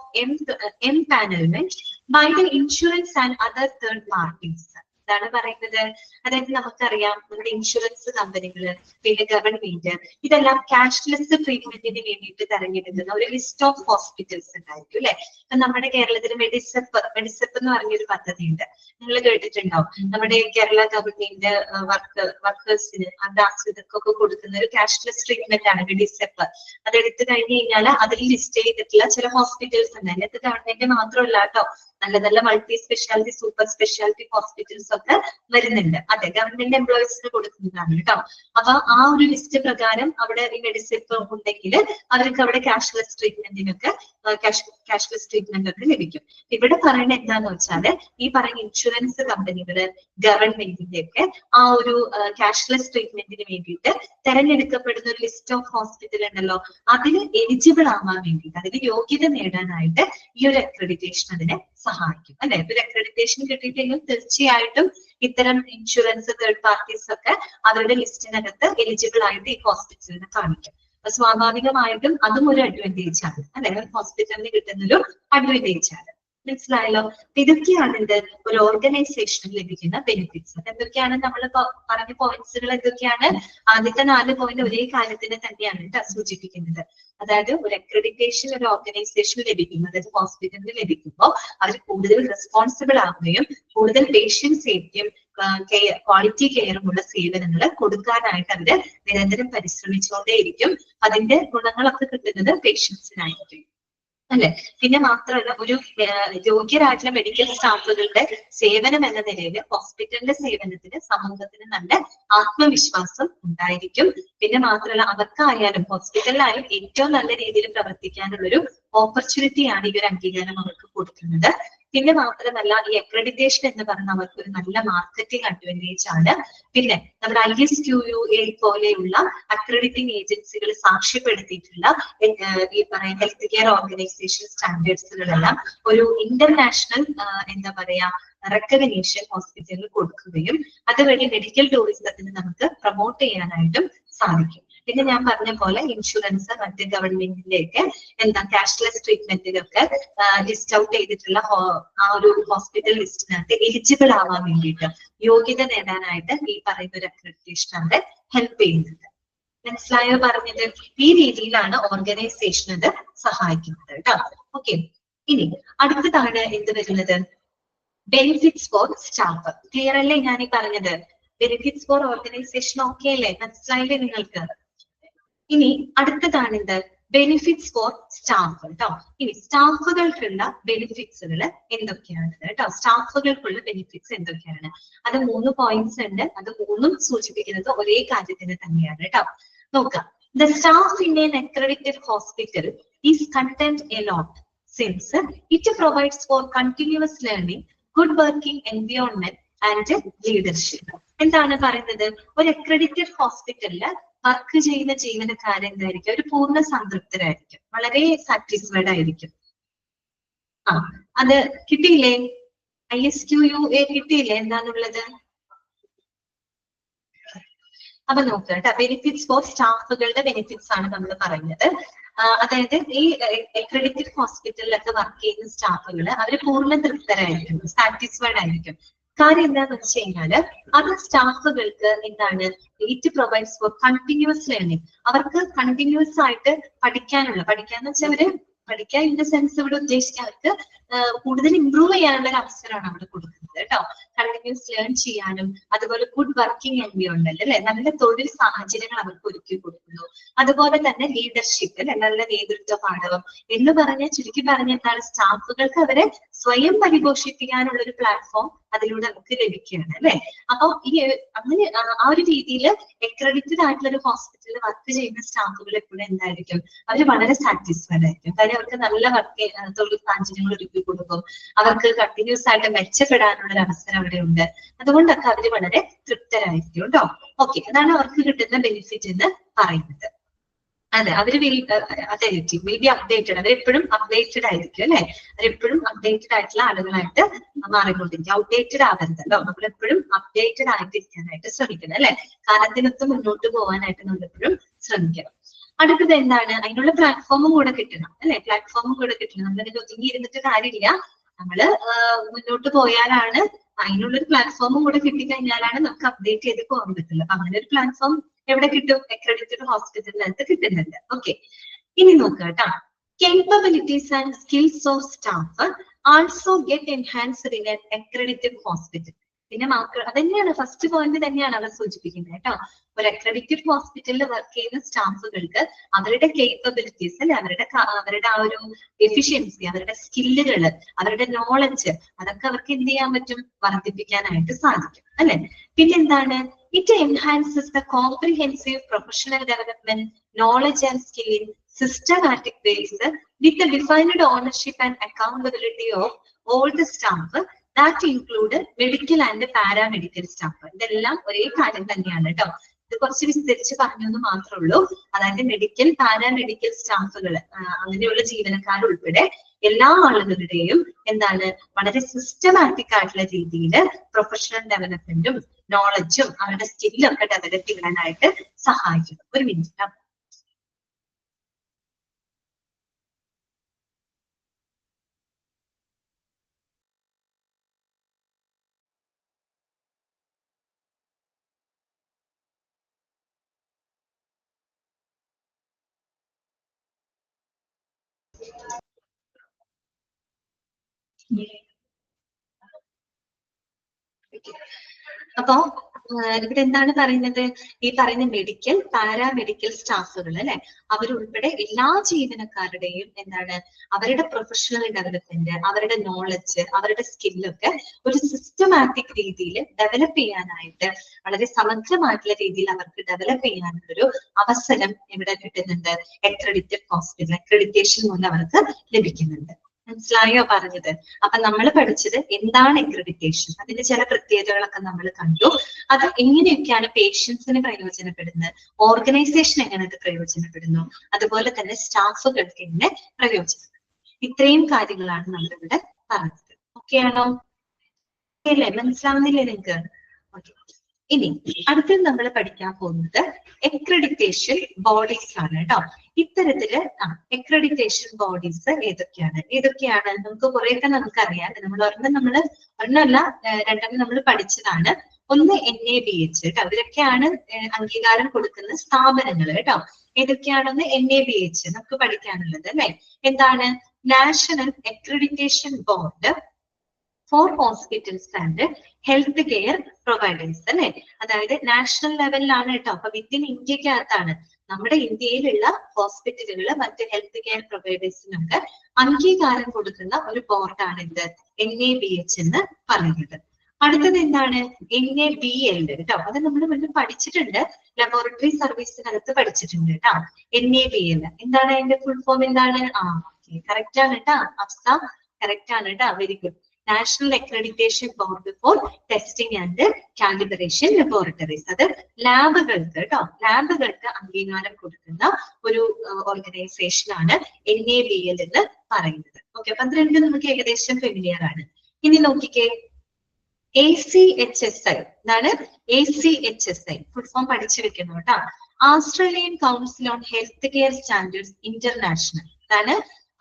empanelment by the insurance and other third parties. ഇതാണ് പറയുന്നത്. അതായത് നമുക്കറിയാം, നമ്മുടെ ഇൻഷുറൻസ് കമ്പനികള്, പിന്നെ ഗവൺമെന്റ്, ഇതെല്ലാം ക്യാഷ്ലെസ് ട്രീറ്റ്മെന്റിന് വേണ്ടിയിട്ട് തെരഞ്ഞെടുക്കുന്ന ഒരു ലിസ്റ്റ് ഓഫ് ഹോസ്പിറ്റൽസ് ഉണ്ടായിരിക്കും അല്ലെ. ഇപ്പൊ നമ്മുടെ കേരളത്തിൽ മെഡിസെപ്പ് എന്ന് പറഞ്ഞൊരു പദ്ധതി ഉണ്ട്, നിങ്ങൾ കേട്ടിട്ടുണ്ടാവും. നമ്മുടെ കേരള ഗവൺമെന്റ് വർക്കേഴ്സിന് അന്താശ്രിതർക്കൊക്കെ കൊടുക്കുന്ന ഒരു ക്യാഷ്ലെസ് ട്രീറ്റ്മെന്റ് ആണ് മെഡിസെപ്പ്. അത് എടുത്തു കഴിഞ്ഞു കഴിഞ്ഞാൽ അതിൽ ലിസ്റ്റ് ചെയ്തിട്ടുള്ള ചില ഹോസ്പിറ്റൽസ് ഉണ്ട്. അതിനകത്ത് ഗവൺമെന്റ് മാത്രമല്ല കേട്ടോ, നല്ല നല്ല multi speciality, super speciality hospitals ഒക്കെ വരുന്നുണ്ട്. അതെ, ഗവൺമെന്റ് എംപ്ലോയീസിന് കൊടുക്കുന്നതാണ് കേട്ടോ. അപ്പൊ ആ ഒരു ലിസ്റ്റ് പ്രകാരം അവിടെ ഈ മെഡിസിപ്പ് ഉണ്ടെങ്കിൽ അവർക്ക് അവിടെ ക്യാഷ്ലെസ് ട്രീറ്റ്മെന്റിനൊക്കെ ക്യാഷ്ലെസ് ട്രീറ്റ്മെന്റ് ഒക്കെ ലഭിക്കും. ഇവിടെ പറയുന്നത് എന്താന്ന് വെച്ചാല്, ഈ പറയുന്ന ഇൻഷുറൻസ് കമ്പനികള്, ഗവൺമെന്റിന്റെ ഒക്കെ ആ ഒരു ക്യാഷ്ലെസ് ട്രീറ്റ്മെന്റിന് വേണ്ടിയിട്ട് തെരഞ്ഞെടുക്കപ്പെടുന്ന ഒരു ലിസ്റ്റ് ഓഫ് ഹോസ്പിറ്റൽ ഉണ്ടല്ലോ, അതിന് എലിജിബിൾ ആവാൻ വേണ്ടിയിട്ട്, അതിന് യോഗ്യത നേടാനായിട്ട് ഈ ഒരു അക്രഡിറ്റേഷൻ അതിനെ സഹായിക്കും അല്ലെ. ഒരു അക്രഡിറ്റേഷൻ കിട്ടിയിട്ടെങ്കിൽ തീർച്ചയായിട്ടും ഇത്തരം ഇൻഷുറൻസ് തേർഡ് പാർട്ടീസ് ഒക്കെ അവരുടെ ലിസ്റ്റിനകത്ത് എലിജിബിൾ ആയിട്ട് ഈ ഹോസ്പിറ്റലിനെ കാണിക്കും. അപ്പൊ സ്വാഭാവികമായിട്ടും അതും ഒരു അഡ്വാൻറ്റേജ് ആണ് അല്ലെ, ഹോസ്പിറ്റലിന് കിട്ടുന്നൊരു അഡ്വാൻറ്റേജ് ആണ്. മനസ്സിലായല്ലോ. ഇതൊക്കെയാണ് ഇത് ഒരു ഓർഗനൈസേഷന് ലഭിക്കുന്ന ബെനിഫിറ്റ്സ്. എന്തൊക്കെയാണ് നമ്മൾ പറഞ്ഞ പോയിന്റ്സുകൾ? എന്തൊക്കെയാണ്? ആദ്യത്തെ 4 പോയിന്റ് ഒരേ കാര്യത്തിന് തന്നെയാണ് കേട്ടോ സൂചിപ്പിക്കുന്നത്. അതായത് ഒരു അക്രഡിറ്റേഷൻ ഒരു ഓർഗനൈസേഷൻ ലഭിക്കുന്നത്, അതായത് ഹോസ്പിറ്റലിന് ലഭിക്കുമ്പോൾ അവർ കൂടുതൽ റെസ്പോൺസിബിൾ ആവുകയും കൂടുതൽ പേഷ്യന്റ് സേഫ്റ്റിയും ക്വാളിറ്റി കെയറുമുള്ള സേവനങ്ങൾ കൊടുക്കാനായിട്ട് അവര് നിരന്തരം പരിശ്രമിച്ചുകൊണ്ടേയിരിക്കും. അതിന്റെ ഗുണങ്ങളൊക്കെ കിട്ടുന്നത് പേഷ്യൻസിനായിരിക്കും അല്ലെ. പിന്നെ മാത്രമല്ല ഒരു യോഗ്യരായിട്ടുള്ള മെഡിക്കൽ സ്റ്റാഫുകളുടെ സേവനം എന്ന നിലയിൽ ഹോസ്പിറ്റലിന്റെ സേവനത്തിന് സമൂഹത്തിന് നല്ല ആത്മവിശ്വാസം ഉണ്ടായിരിക്കും. പിന്നെ മാത്രമല്ല അവർക്കായാലും ഹോസ്പിറ്റലിലായാലും ഏറ്റവും നല്ല രീതിയിൽ പ്രവർത്തിക്കാനുള്ളൊരു ഓപ്പർച്യൂണിറ്റിയാണ് ഈ ഒരു അംഗീകാരം അവർക്ക് കൊടുക്കുന്നത്. പിന്നെ മാത്രമല്ല ഈ അക്രഡിറ്റേഷൻ എന്ന് പറയുന്ന അവർക്ക് ഒരു നല്ല മാർക്കറ്റിംഗ് അഡ്വാൻറ്റേജ് ആണ്. പിന്നെ നമ്മുടെ ISQUA പോലെയുള്ള അക്രഡിറ്റിംഗ് ഏജൻസികൾ സാക്ഷ്യപ്പെടുത്തിയിട്ടുള്ള ഈ പറയുന്ന ഹെൽത്ത് കെയർ ഓർഗനൈസേഷൻ സ്റ്റാൻഡേർഡ്സുകളെല്ലാം ഒരു ഇന്റർനാഷണൽ എന്താ പറയാ റെക്കഗ്നീഷൻ ഹോസ്പിറ്റലിൽ കൊടുക്കുകയും അതുവഴി മെഡിക്കൽ ടൂറിസത്തിന് നമുക്ക് പ്രൊമോട്ട് ചെയ്യാനായിട്ടും സാധിക്കും. പിന്നെ ഞാൻ പറഞ്ഞ പോലെ ഇൻഷുറൻസ് മറ്റ് ഗവൺമെന്റിലേക്ക് എന്താ ക്യാഷ്ലെസ് ട്രീറ്റ്മെന്റിലൊക്കെ ലിസ്റ്റ് ഔട്ട് ചെയ്തിട്ടുള്ള ആ ഒരു ഹോസ്പിറ്റൽ ലിസ്റ്റിനകത്ത് എലിജിബിൾ ആവാൻ വേണ്ടിയിട്ട് യോഗ്യത നേടാനായിട്ട് ഈ പറയുന്ന ഒരു അക്രഡിറ്റേഷൻ അവിടെ ഹെൽപ്പ് ചെയ്യുന്നുണ്ട്. മനസ്സിലായോ പറഞ്ഞത്? ഈ രീതിയിലാണ് ഓർഗനൈസേഷൻ അത് സഹായിക്കുന്നത് കേട്ടോ. ഓക്കെ, ഇനി അടുത്തതാണ് എന്ത് വരുന്നത്? Benefits four staff. ക്ലിയർ അല്ലേ ഞാൻ ഈ പറഞ്ഞത്? ബെനിഫിറ്റ്സ് ഫോർ ഓർഗനൈസേഷൻ ഓക്കെ അല്ലേ? മനസ്സിലായില്ലേ നിങ്ങൾക്ക്? ഇനി അടുത്തതാണ് എന്ത്? ബെനിഫിറ്റ്സ് ഫോർ സ്റ്റാഫ് കേട്ടോ. ഇനി സ്റ്റാഫുകൾക്കുള്ള ബെനിഫിറ്റ്സുകൾ എന്തൊക്കെയാണ് കേട്ടോ? സ്റ്റാഫുകൾക്കുള്ള ബെനിഫിറ്റ്സ് എന്തൊക്കെയാണ്? അത് 3 പോയിന്റ്സ് ഉണ്ട്. അത് 3ഉം സൂചിപ്പിക്കുന്നത് ഒരേ കാര്യത്തിന് തന്നെയാണ് കേട്ടോ. നോക്കാം. The staff in an accredited hospital is content a lot since it provides for continuous learning, good working environment and leadership. എന്താണ് പറയുന്നത്? ഒരു അക്രഡിറ്റഡ് ഹോസ്പിറ്റലില് വർക്ക് ചെയ്യുന്ന ജീവനക്കാരൻ എന്തായിരിക്കും? ഒരു പൂർണ്ണ സംതൃപ്തരായിരിക്കും, വളരെ സാറ്റിസ്ഫൈഡ് ആയിരിക്കും. അത് കിട്ടിയില്ലേ? ISQUA കിട്ടിയില്ലേ എന്താണുള്ളത്? അപ്പൊ നോക്കുക കേട്ടോ. ബെനിഫിറ്റ്സ് ഫോർ സ്റ്റാഫുകളുടെ ബെനിഫിറ്റ്സ് ആണ് നമ്മൾ പറയുന്നത്. അതായത് ഈ അക്രഡിറ്റഡ് ഹോസ്പിറ്റലിലൊക്കെ വർക്ക് ചെയ്യുന്ന സ്റ്റാഫുകൾ അവര് പൂർണ്ണ തൃപ്തരായിരിക്കും, സാറ്റിസ്ഫൈഡ് ആയിരിക്കും. കാര്യം എന്താന്ന് വെച്ച് കഴിഞ്ഞാല് അത് സ്റ്റാഫുകൾക്ക് എന്താണ്? It provides for continuous learning. അവർക്ക് കണ്ടിന്യൂസ് ആയിട്ട് പഠിക്കാന്ന് വെച്ചാൽ അവര് പഠിക്കാൻ ഇൻ ദ സെൻസ് ഇവിടെ ഉദ്ദേശിക്കുക അവർക്ക് കൂടുതൽ ഇമ്പ്രൂവ് ചെയ്യാനുള്ള ഒരു അവസരമാണ് അവിടെ കൊടുക്കുന്നത് കേട്ടോ. കണ്ടിന്യൂസ് ലേൺ ചെയ്യാനും അതുപോലെ ഗുഡ് വർക്കിംഗ് എൻവയോൺമെന്റ് അല്ലെ, നല്ല തൊഴിൽ സാഹചര്യങ്ങൾ അവർക്ക് ഒരുക്കി കൊടുക്കുന്നു. അതുപോലെ തന്നെ ലീഡർഷിപ്പ് അല്ലെ, നല്ല നേതൃത്വ പാഠവം എന്ന് പറഞ്ഞാൽ ചുരുക്കി പറഞ്ഞ എന്താണ്? സ്റ്റാഫുകൾക്ക് അവരെ സ്വയം പരിപോഷിപ്പിക്കാനുള്ള ഒരു പ്ലാറ്റ്ഫോം അതിലൂടെ നമുക്ക് ലഭിക്കുകയാണ് അല്ലെ. അപ്പൊ ഈ അങ്ങനെ ആ ഒരു രീതിയിൽ അക്രഡിറ്റഡ് ആയിട്ടുള്ള ഒരു ഹോസ്പിറ്റലിൽ വർക്ക് ചെയ്യുന്ന സ്റ്റാഫുകൾ എപ്പോഴും എന്തായിരിക്കും? അവർ വളരെ സാറ്റിസ്ഫൈഡ് ആയിരിക്കും. കാര്യം അവർക്ക് നല്ല വർക്ക് തൊഴിൽ സാഹചര്യങ്ങൾ ഒരുക്കി കൊടുക്കും. അവർക്ക് കണ്ടിന്യൂസ് ആയിട്ട് മെച്ചപ്പെടാനുള്ള ഒരു അവസരം അവിടെ ഉണ്ട്. അതുകൊണ്ടൊക്കെ അവർ വളരെ തൃപ്തരായിരിക്കും കേട്ടോ. ഓക്കെ, അതാണ് അവർക്ക് കിട്ടുന്ന ബെനിഫിറ്റ് എന്ന് പറയുന്നത്. അതെ, അവര് വിൽ ബി അപ്ഡേറ്റഡ്. അവരെപ്പോഴും അപ്ഡേറ്റഡ് ആയിരിക്കും അല്ലെ. അവരെപ്പോഴും അപ്ഡേറ്റഡ് ആയിട്ടുള്ള ആളുകളായിട്ട് മാറിക്കൊണ്ടിരിക്കും. ഔട്ട്ഡേറ്റഡ് ആവരുതല്ലോ. നമ്മളെപ്പോഴും അപ്ഡേറ്റഡ് ആയിട്ടിരിക്കാനായിട്ട് ശ്രമിക്കണം അല്ലെ. കാലത്തിനൊത്ത് മുന്നോട്ട് പോകാനായിട്ട് നമ്മളെപ്പോഴും ശ്രമിക്കണം. അടുത്തത് എന്താണ്? അതിനുള്ള പ്ലാറ്റ്ഫോമും കൂടെ കിട്ടണം അല്ലെ. പ്ലാറ്റ്ഫോമും കൂടെ കിട്ടണം. നമ്മളിതിൽ ഒതുങ്ങി ഇരുന്നിട്ട് കാര്യമില്ല. നമ്മള് മുന്നോട്ട് പോയാലാണ് അതിനുള്ളൊരു പ്ലാറ്റ്ഫോമും കൂടെ കിട്ടിക്കഴിഞ്ഞാലാണ് നമുക്ക് അപ്ഡേറ്റ് ചെയ്ത് പോകാൻ പറ്റില്ല. അപ്പൊ അങ്ങനെ ഒരു പ്ലാറ്റ്ഫോം എവിടെ കിട്ടും? അക്രഡിറ്റഡ് ഹോസ്പിറ്റലിനകത്ത് കിട്ടുന്നുണ്ട്. ഓക്കെ, ഇനി നോക്കുക കേട്ടോ. Capabilities and skills of staff also get enhanced in an accredited hospital. പിന്നെ അതന്നെയാണ് ഫസ്റ്റ് പോയിന്റ് തന്നെയാണ് അവർ സൂചിപ്പിക്കുന്നത് കേട്ടോ. ഒരു അക്രഡിറ്റഡ് ഹോസ്പിറ്റലിൽ വർക്ക് ചെയ്യുന്ന സ്റ്റാഫുകൾക്ക് അവരുടെ കേപ്പബിലിറ്റീസ് അല്ലെ, അവരുടെ ആ ഒരു എഫിഷ്യൻസി, അവരുടെ സ്കില്ലുകള്, അവരുടെ നോളജ്, അതൊക്കെ അവർക്ക് എന്ത് ചെയ്യാൻ പറ്റും? വർദ്ധിപ്പിക്കാനായിട്ട് സാധിക്കും അല്ലെ. പിന്നെന്താണ്? It enhances the comprehensive professional development, knowledge and skill in systematic ways with the defined ownership and accountability of all the staff that include medical and paramedical staff. ഇതെല്ലാം ഒരേ കാര്യം തന്നെയാണ് കേട്ടോ. ഇത് കുറച്ച് വിസ്തരിച്ച് പറഞ്ഞെന്ന് മാത്രമേ ഉള്ളൂ. അതായത് മെഡിക്കൽ, പാരാമെഡിക്കൽ സ്റ്റാഫുകൾ അങ്ങനെയുള്ള ജീവനക്കാർ ഉൾപ്പെടെ എല്ലാ ആളുകളുടെയും എന്താണ് വളരെ സിസ്റ്റമാറ്റിക് ആയിട്ടുള്ള രീതിയിൽ പ്രൊഫഷണൽ ഡെവലപ്മെന്റും നോളജും അവരുടെ സ്കില്ലും ഒക്കെ ഡെവലപ്പ് ചെയ്യാനായിട്ട് സഹായിക്കുന്നു. ഒരു മിനിറ്റ്. അപ്പോ ഇവിടെ എന്താണ് പറയുന്നത്? ഈ പറയുന്ന മെഡിക്കൽ പാരാമെഡിക്കൽ സ്റ്റാഫുകൾ അല്ലെ, അവരുൾപ്പെടെ എല്ലാ ജീവനക്കാരുടെയും എന്താണ് അവരുടെ പ്രൊഫഷണൽ ഡെവലപ്മെന്റ്, അവരുടെ നോളജ്, അവരുടെ സ്കില്ലൊക്കെ ഒരു സിസ്റ്റമാറ്റിക് രീതിയിൽ ഡെവലപ്പ് ചെയ്യാനായിട്ട്, വളരെ സമഗ്രമായിട്ടുള്ള രീതിയിൽ അവർക്ക് ഡെവലപ്പ് ചെയ്യാനുള്ളൊരു അവസരം ഇവിടെ കിട്ടുന്നുണ്ട്. അക്രഡിറ്റഡ് ഹോസ്പിറ്റൽ അക്രഡിറ്റേഷൻ മൂലം അവർക്ക് ലഭിക്കുന്നുണ്ട്. മനസ്സിലായോ പറഞ്ഞത്? അപ്പൊ നമ്മൾ പഠിച്ചത് എന്താണ് അക്രഡിറ്റേഷൻ, അതിന്റെ ചില പ്രത്യേകതകളൊക്കെ നമ്മൾ കണ്ടു. അത് എങ്ങനെയൊക്കെയാണ് പേഷ്യൻസിന് പ്രയോജനപ്പെടുന്നത്, ഓർഗനൈസേഷൻ എങ്ങനെ അത് പ്രയോജനപ്പെടുന്നു, അതുപോലെ തന്നെ സ്റ്റാഫുകൾക്ക് എങ്ങനെ പ്രയോജനപ്പെടുന്നു. ഇത്രയും കാര്യങ്ങളാണ് നമ്മളിവിടെ പറഞ്ഞത്. ഓക്കെ ആണോ? അല്ലേ? മനസ്സിലാവുന്നില്ലേ നിങ്ങൾക്ക്? ഓക്കെ. ഇനി അടുത്തത് നമ്മൾ പഠിക്കാൻ പോകുന്നത് അക്രഡിറ്റേഷൻ ബോഡീസ് ആണ് കേട്ടോ. ഇത്തരത്തില് അക്രഡിറ്റേഷൻ ബോഡീസ് ഏതൊക്കെയാണ് നമുക്ക് കുറെയൊക്കെ നമുക്കറിയാം. ഒരെണ്ണമല്ല രണ്ടെണ്ണം നമ്മൾ പഠിച്ചതാണ്. ഒന്ന് NABH കേട്ടോ, അവരൊക്കെയാണ് അംഗീകാരം കൊടുക്കുന്ന സ്ഥാപനങ്ങൾ കേട്ടോ. ഏതൊക്കെയാണെന്ന് NABH നമുക്ക് പഠിക്കാനുള്ളത് അല്ലെ. എന്താണ്? National accreditation board for hospitals and health care providers അല്ലെ. അതായത് നാഷണൽ ലെവലിലാണ് കേട്ടോ. അപ്പൊ വിത്തിൻ ഇന്ത്യക്കകത്താണ് നമ്മുടെ ഇന്ത്യയിലുള്ള ഹോസ്പിറ്റലുകൾ മറ്റ് ഹെൽത്ത് കെയർ പ്രൊവൈഡേഴ്സിനൊക്കെ അംഗീകാരം കൊടുക്കുന്ന ഒരു ബോർഡാണ് ഇത് NABH എന്ന് പറയുന്നത്. അടുത്തത് എന്താണ്? NABL കേട്ടോ. അത് നമ്മൾ മുന്നേ പഠിച്ചിട്ടുണ്ട്, ലബോറട്ടറി സർവീസിനകത്ത് പഠിച്ചിട്ടുണ്ട് കേട്ടോ. NABL എന്താണ്? അതിന്റെ ഫുൾ ഫോം എന്താണ്? കറക്റ്റ് ആണ് കേട്ടോ അഫ്സ, കറക്റ്റ് ആണ് കേട്ടോ. Very good. National accreditation board for testing and calibration laboratories. അത് ലാബുകൾക്ക് കേട്ടോ, ലാബുകൾക്ക് അംഗീകാരം കൊടുക്കുന്ന ഒരു ഓർഗനൈസേഷൻ ആണ് NABL എന്ന് പറയുന്നത്. ഓക്കെ, അപ്പൊ അത് രണ്ടും നമുക്ക് ഏകദേശം ഫെമിലിയർ ആണ്. ഇനി നോക്കിക്കേ, ACHSI എന്താണ്? ACHSI ഫുൾ ഫോം പഠിച്ചു വെക്കുന്നു കേട്ടോ. Australian council on health care standards international. അതാണ്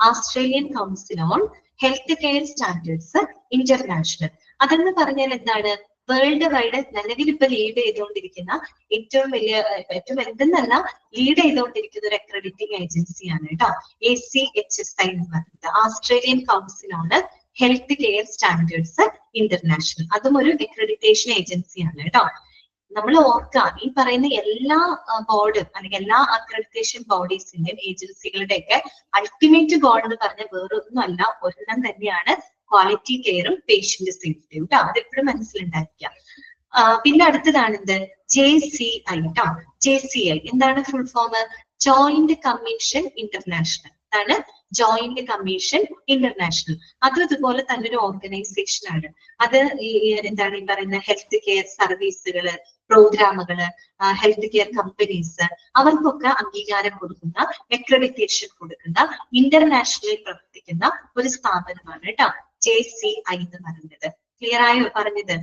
Australian council on health care standards international. അതെന്ന് പറഞ്ഞാൽ എന്താണ്? വേൾഡ് വൈഡ് നിലവിൽ ഇപ്പൊ ലീഡ് ചെയ്തുകൊണ്ടിരിക്കുന്ന ഏറ്റവും വലുതെന്നല്ല, ലീഡ് ചെയ്തുകൊണ്ടിരിക്കുന്ന ഒരു അക്രഡിറ്റിംഗ് ഏജൻസിയാണ് കേട്ടോ ACHSI എന്ന് പറയുന്നത്. Australian council on health care standards international. അതും ഒരു അക്രഡിറ്റേഷൻ ഏജൻസിയാണ് കേട്ടോ. നമ്മൾ ഓർക്കുക, ഈ പറയുന്ന എല്ലാ ബോർഡും അല്ലെങ്കിൽ എല്ലാ അക്രഡിറ്റേഷൻ ബോഡീസിന്റെയും ഏജൻസികളുടെ ഒക്കെ അൾട്ടിമേറ്റ് ഗോൾ എന്ന് പറഞ്ഞ വേറൊന്നും അല്ല, ഒരെണ്ണം തന്നെയാണ് ക്വാളിറ്റി കെയറും പേഷ്യന്റ് സേഫ്റ്റിയും കേട്ടോ. അതെപ്പോഴും മനസ്സിലുണ്ടായിരിക്കാം. പിന്നെ അടുത്തതാണ് എന്ത്? JCI കേട്ടോ. JCI എന്താണ് full form? Joint commission international. അതാണ് ജോയിന്റ് കമ്മീഷൻ ഇന്റർനാഷണൽ. അത് ഇതുപോലെ തന്നെ ഒരു ഓർഗനൈസേഷൻ ആണ്. അത് എന്താണ് ഈ പറയുന്ന ഹെൽത്ത് കെയർ സർവീസുകള്, പ്രോഗ്രാമുകള്, ഹെൽത്ത് കെയർ കമ്പനീസ്, അവർക്കൊക്കെ അംഗീകാരം കൊടുക്കുന്ന, അക്രഡിറ്റേഷൻ കൊടുക്കുന്ന, ഇന്റർനാഷണലിൽ പ്രവർത്തിക്കുന്ന ഒരു സ്ഥാപനമാണ് കേട്ടോ JCI എന്ന് പറയുന്നത്. ക്ലിയർ ആയോ പറഞ്ഞത്?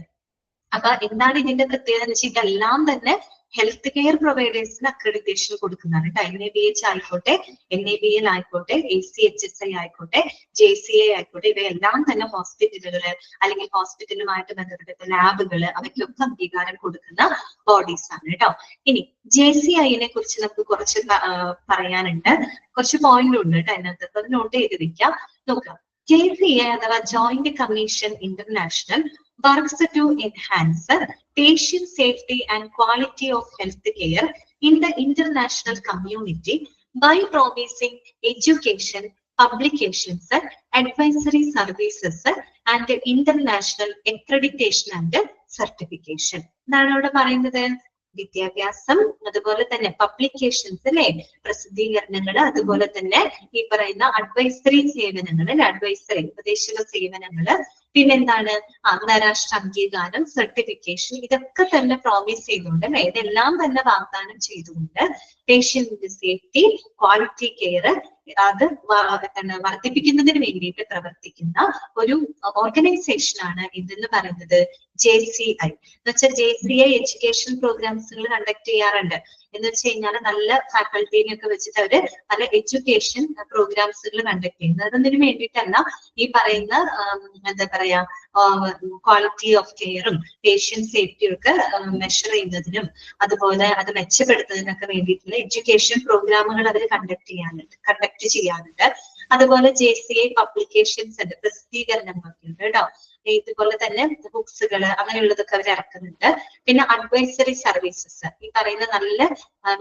അപ്പൊ എന്താണ് ഇതിന്റെ പ്രത്യേകത എന്ന് വെച്ചാൽ ഇതെല്ലാം തന്നെ ഹെൽത്ത് കെയർ പ്രൊവൈഡേഴ്സിന് അക്രഡിറ്റേഷൻ കൊടുക്കുന്നതാണ് കേട്ടോ. NABH ആയിക്കോട്ടെ, NABL ആയിക്കോട്ടെ, ACHSI ആയിക്കോട്ടെ, JCI ആയിക്കോട്ടെ, ഇവയെല്ലാം തന്നെ ഹോസ്പിറ്റലുകള് അല്ലെങ്കിൽ ഹോസ്പിറ്റലുമായിട്ട് ബന്ധപ്പെട്ട ലാബുകള്, അവയ്ക്കൊക്കെ അംഗീകാരം കൊടുക്കുന്ന ബോഡീസ് ആണ് കേട്ടോ. ഇനി JCIനെ കുറിച്ച് നമുക്ക് കുറച്ച് പറയാനുണ്ട്, കുറച്ച് പോയിന്റ് ഉണ്ട് കേട്ടോ അതിനകത്ത്. അത് നോട്ട് ചെയ്ത് വെക്കാം. നോക്കാം. JCI അഥവാ joint commission international works to enhance patient safety and quality of health care in the international community by promising education, publications, advisory services, and international accreditation and certification. എന്താണ് അവിടെ പറയുന്നത്? വിദ്യാഭ്യാസം, അതുപോലെ തന്നെ പബ്ലിക്കേഷൻസ് അല്ലെ, പ്രസിദ്ധീകരണങ്ങൾ, അതുപോലെ തന്നെ ഈ പറയുന്ന അഡ്വൈസറി സേവനങ്ങൾ, അഡ്വൈസറി ഉപദേശക സേവനങ്ങള്, പിന്നെന്താണ് അന്താരാഷ്ട്ര അംഗീകാരം, സർട്ടിഫിക്കേഷൻ, ഇതൊക്കെ തന്നെ പ്രോമിസ് ചെയ്തുകൊണ്ട് അല്ലെ, ഇതെല്ലാം തന്നെ വാഗ്ദാനം ചെയ്തുകൊണ്ട് പേഷ്യന്റ് സേഫ്റ്റി, ക്വാളിറ്റി കെയർ അത് വർദ്ധിപ്പിക്കുന്നതിന് വേണ്ടിയിട്ട് പ്രവർത്തിക്കുന്ന ഒരു ഓർഗനൈസേഷൻ ആണ് ഇതെന്ന് പറയുന്നത് JCI. എന്ന് വെച്ചാൽ JCI എഡ്യൂക്കേഷൻ പ്രോഗ്രാംസുകൾ കണ്ടക്ട് ചെയ്യാറുണ്ട്. എന്ന് വെച്ച് കഴിഞ്ഞാൽ നല്ല ഫാക്കൽറ്റീനെയൊക്കെ വെച്ചിട്ട് അവര് പല എഡ്യൂക്കേഷൻ പ്രോഗ്രാംസുകൾ കണ്ടക്ട് ചെയ്യുന്നത്. അതിന് വേണ്ടിയിട്ടല്ല, ഈ പറയുന്ന എന്താ പറയാ ക്വാളിറ്റി ഓഫ് കെയറും പേഷ്യന്റ് സേഫ്റ്റിയും ഒക്കെ മെഷർ ചെയ്യുന്നതിനും അതുപോലെ അത് മെച്ചപ്പെടുത്തുന്നതിനൊക്കെ വേണ്ടിയിട്ടുള്ള എഡ്യൂക്കേഷൻ പ്രോഗ്രാമുകൾ അവർ കണ്ടക്ട് ചെയ്യാറുണ്ട്. അതുപോലെ JCI പബ്ലിക്കേഷൻസ് ഉണ്ട്, പ്രസിദ്ധീകരണങ്ങളൊക്കെ ഉണ്ട് കേട്ടോ. ഇതുപോലെ തന്നെ ബുക്സുകൾ അങ്ങനെയുള്ളതൊക്കെ അവർ ഇറക്കുന്നുണ്ട്. പിന്നെ അഡ്വൈസറി സർവീസസ്, ഈ പറയുന്ന നല്ല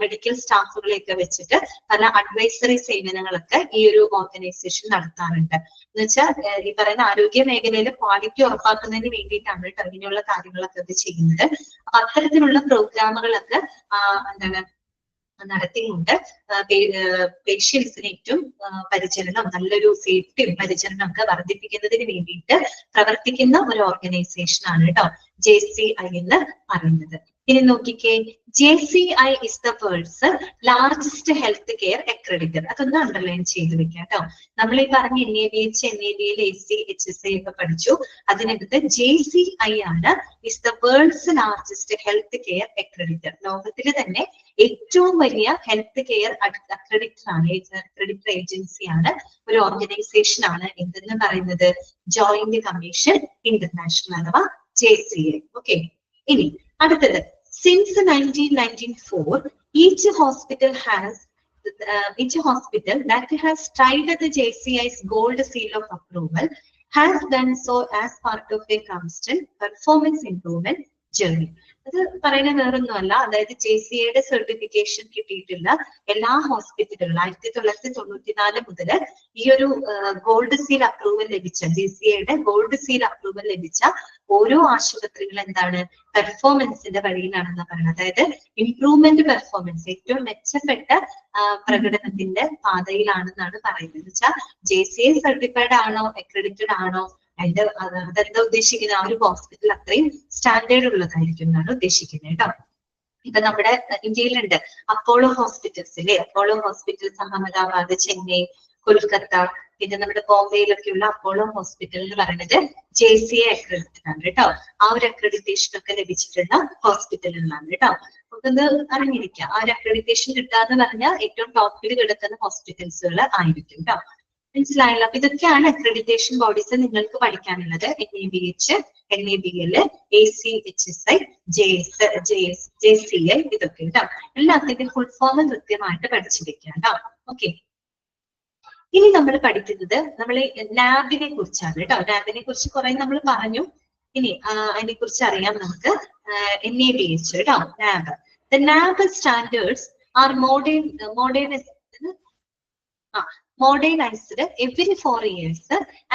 മെഡിക്കൽ സ്റ്റാഫുകളെയൊക്കെ വെച്ചിട്ട് പല അഡ്വൈസറി സേവനങ്ങളൊക്കെ ഈ ഒരു ഓർഗനൈസേഷൻ നടത്താറുണ്ട്. എന്ന് വെച്ചാൽ ഈ പറയുന്ന ആരോഗ്യ മേഖലയിൽ ക്വാളിറ്റി ഉറപ്പാക്കുന്നതിന് വേണ്ടിയിട്ടാണ് കേട്ടോ ഇങ്ങനെയുള്ള കാര്യങ്ങളൊക്കെ ഇത് ചെയ്യുന്നത്. അപ്പൊ അത്തരത്തിലുള്ള പ്രോഗ്രാമുകളൊക്കെ എന്താണ് നടത്തിക്കൊണ്ട് പേഷ്യൻസിന് ഏറ്റവും പരിചരണം, നല്ലൊരു സേഫ്റ്റിയും പരിചരണം ഒക്കെ വർദ്ധിപ്പിക്കുന്നതിന് വേണ്ടിയിട്ട് പ്രവർത്തിക്കുന്ന ഒരു ഓർഗനൈസേഷൻ ആണ് കേട്ടോ JCI എന്ന് പറയുന്നത്. ഇനി നോക്കിക്കേ, JCI is the world's largest health care accreditor. അതൊന്ന് അണ്ടർലൈൻ ചെയ്ത് വെക്കാം കേട്ടോ. നമ്മൾ ഈ പറഞ്ഞ NABH, NABL, AC, HSI ഒക്കെ പഠിച്ചു. അതിനകത്ത് JCI ആണ് is the world's largest health care accreditor. ലോകത്തിൽ തന്നെ ഏറ്റവും വലിയ ഹെൽത്ത് കെയർ അക്രഡിറ്റർ ആണ്, അക്രഡിറ്റർ ഏജൻസി ആണ്, ഒരു ഓർഗനൈസേഷൻ ആണ് എന്തെന്ന് പറയുന്നത് ജോയിന്റ് കമ്മീഷൻ ഇന്റർനാഷണൽ അഥവാ JCI. ഓക്കെ, ഇനി അടുത്തത്, since 1994 each hospital that has tried the JCI's gold seal of approval has done so as part of a constant performance improvement journey. അത് പറയുന്നത് വേറൊന്നുമല്ല, അതായത് JCIയുടെ സർട്ടിഫിക്കേഷൻ കിട്ടിയിട്ടുള്ള എല്ലാ ഹോസ്പിറ്റലുകളും 1994 മുതൽ ഈ ഒരു ഗോൾഡ് സീൽ അപ്രൂവൽ ലഭിച്ച, JCIയുടെ ഗോൾഡ് സീൽ അപ്രൂവൽ ലഭിച്ച ഓരോ ആശുപത്രികൾ എന്താണ് പെർഫോമൻസിന്റെ വഴിയിലാണെന്ന് പറയുന്നത്. അതായത് ഇംപ്രൂവ്മെന്റ് പെർഫോമൻസ്, ഏറ്റവും മെച്ചപ്പെട്ട പ്രകടനത്തിന്റെ പാതയിലാണെന്നാണ് പറയുന്നത്. വെച്ചാൽ JCI സർട്ടിഫൈഡ് ആണോ അക്രഡിറ്റഡ് ആണോ അതെന്താ ഉദ്ദേശിക്കുന്നത്, ആ ഒരു ഹോസ്പിറ്റൽ അത്രയും സ്റ്റാൻഡേർഡ് ഉള്ളതായിരിക്കും എന്നാണ് ഉദ്ദേശിക്കുന്നത് കേട്ടോ. ഇപ്പൊ നമ്മുടെ ഇന്ത്യയിലുണ്ട് അപ്പോളോ ഹോസ്പിറ്റൽസ് ഇല്ലേ, അപ്പോളോ ഹോസ്പിറ്റൽസ് അഹമ്മദാബാദ്, ചെന്നൈ, കൊൽക്കത്ത, പിന്നെ നമ്മുടെ ബോംബെയിലൊക്കെയുള്ള അപ്പോളോ ഹോസ്പിറ്റൽ എന്ന് പറയുന്നത് JCI അക്രഡിറ്റഡ് ആണ് കേട്ടോ. ആ ഒരു അക്രഡിറ്റേഷൻ ഒക്കെ ലഭിച്ചിട്ടുള്ള ഹോസ്പിറ്റലുകളാണ് കേട്ടോ. നമുക്കൊന്ന് അറിഞ്ഞിരിക്കാം, ആ ഒരു അക്രഡിറ്റേഷൻ കിട്ടാന്ന് പറഞ്ഞാൽ ഏറ്റവും ടോപ്പിൽ കിടക്കുന്ന ഹോസ്പിറ്റൽസുകൾ ആയിരിക്കും കേട്ടോ. മനസ്സിലായല്ലോ? അപ്പൊ ഇതൊക്കെയാണ് അക്രഡിറ്റേഷൻ ബോഡീസ് നിങ്ങൾക്ക് പഠിക്കാനുള്ളത്. NABH, NABL, AC, HSI, JCI, ഇതൊക്കെ കേട്ടോ. എല്ലാത്തിന്റെയും ഫുൾ ഫോം കൃത്യമായിട്ട് പഠിച്ചിരിക്കാം കേട്ടോ. ഓക്കെ, ഇനി നമ്മൾ പഠിക്കുന്നത് നമ്മൾ ലാബിനെ കുറിച്ചാണ് കേട്ടോ. ലാബിനെ കുറിച്ച് കുറെ നമ്മൾ പറഞ്ഞു. ഇനി അതിനെ കുറിച്ച് അറിയാം നമുക്ക്. NABH കേട്ടോ, lab. The lab standards are modernized every 4 years,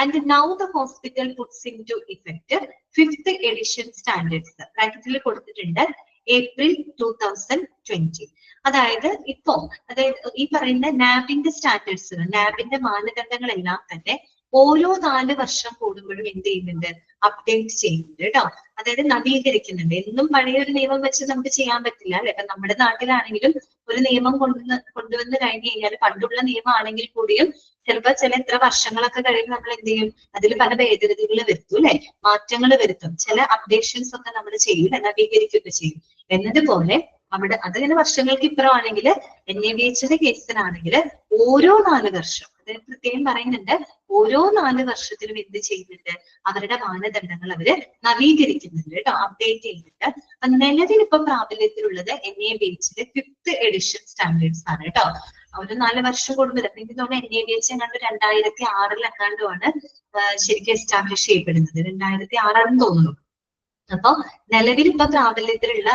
and now the hospital puts into effect 5th edition standards. ബ്രാക്കറ്റിൽ കൊടുത്തിട്ടുണ്ട് April 2020. അതായത് ഇപ്പോ ഈ പറയുന്ന ലാബിന്റെ സ്റ്റാൻഡേർഡ്സ്, ലാബിന്റെ മാനദണ്ഡങ്ങളെല്ലാം തന്നെ ഓരോ 4 വർഷം കൂടുമ്പോഴും എന്ത് ചെയ്യുന്നുണ്ട്, അപ്ഡേറ്റ് ചെയ്യുന്നുണ്ട് കേട്ടോ. അതായത് നവീകരിക്കുന്നുണ്ട്. എന്നും പഴയൊരു നിയമം വെച്ച് നമുക്ക് ചെയ്യാൻ പറ്റില്ല അല്ലെ. ഇപ്പൊ നമ്മുടെ നാട്ടിലാണെങ്കിലും ഒരു നിയമം കൊണ്ടുവന്ന് കഴിഞ്ഞു കഴിഞ്ഞാൽ പണ്ടുള്ള നിയമമാണെങ്കിൽ കൂടിയും ചിലപ്പോൾ എത്ര വർഷങ്ങളൊക്കെ കഴിയുമ്പോൾ നമ്മൾ എന്ത് ചെയ്യും, അതിൽ പല ഭേദഗതികൾ വരുത്തും അല്ലെ, മാറ്റങ്ങൾ വരുത്തും, ചില അപ്ഡേഷൻസ് ഒക്കെ നമ്മൾ ചെയ്യും, നവീകരിക്കുകയൊക്കെ ചെയ്യും. എന്നതുപോലെ അവിടെ അതിങ്ങനെ വർഷങ്ങൾക്ക് ഇപ്പുറമാണെങ്കിൽ NABHന്റെ കേസിലാണെങ്കിൽ ഓരോ 4 വർഷം, അതായത് പ്രത്യേകം പറയുന്നുണ്ട്, ഓരോ 4 വർഷത്തിലും എന്ത് ചെയ്യുന്നുണ്ട്, അവരുടെ മാനദണ്ഡങ്ങൾ അവര് നവീകരിക്കുന്നുണ്ട് കേട്ടോ, അപ്ഡേറ്റ് ചെയ്യുന്നുണ്ട്. നിലവിൽ ഇപ്പൊ പ്രാബല്യത്തിലുള്ളത് NABHന്റെ 5th എഡിഷൻ സ്റ്റാൻഡേർഡ്സ് ആണ് കേട്ടോ. ഒരു 4 വർഷം കൂടുമ്പോൾ എനിക്ക് തോന്നുന്നു NABH എങ്ങാണ്ട് 2006 എങ്ങാണ്ടുമാണ് ശരിക്കും എസ്റ്റാബ്ലിഷ് ചെയ്യപ്പെടുന്നത്. 2006 ആണെന്ന് തോന്നുന്നു. അപ്പൊ നിലവിൽ ഇപ്പൊ പ്രാബല്യത്തിലുള്ള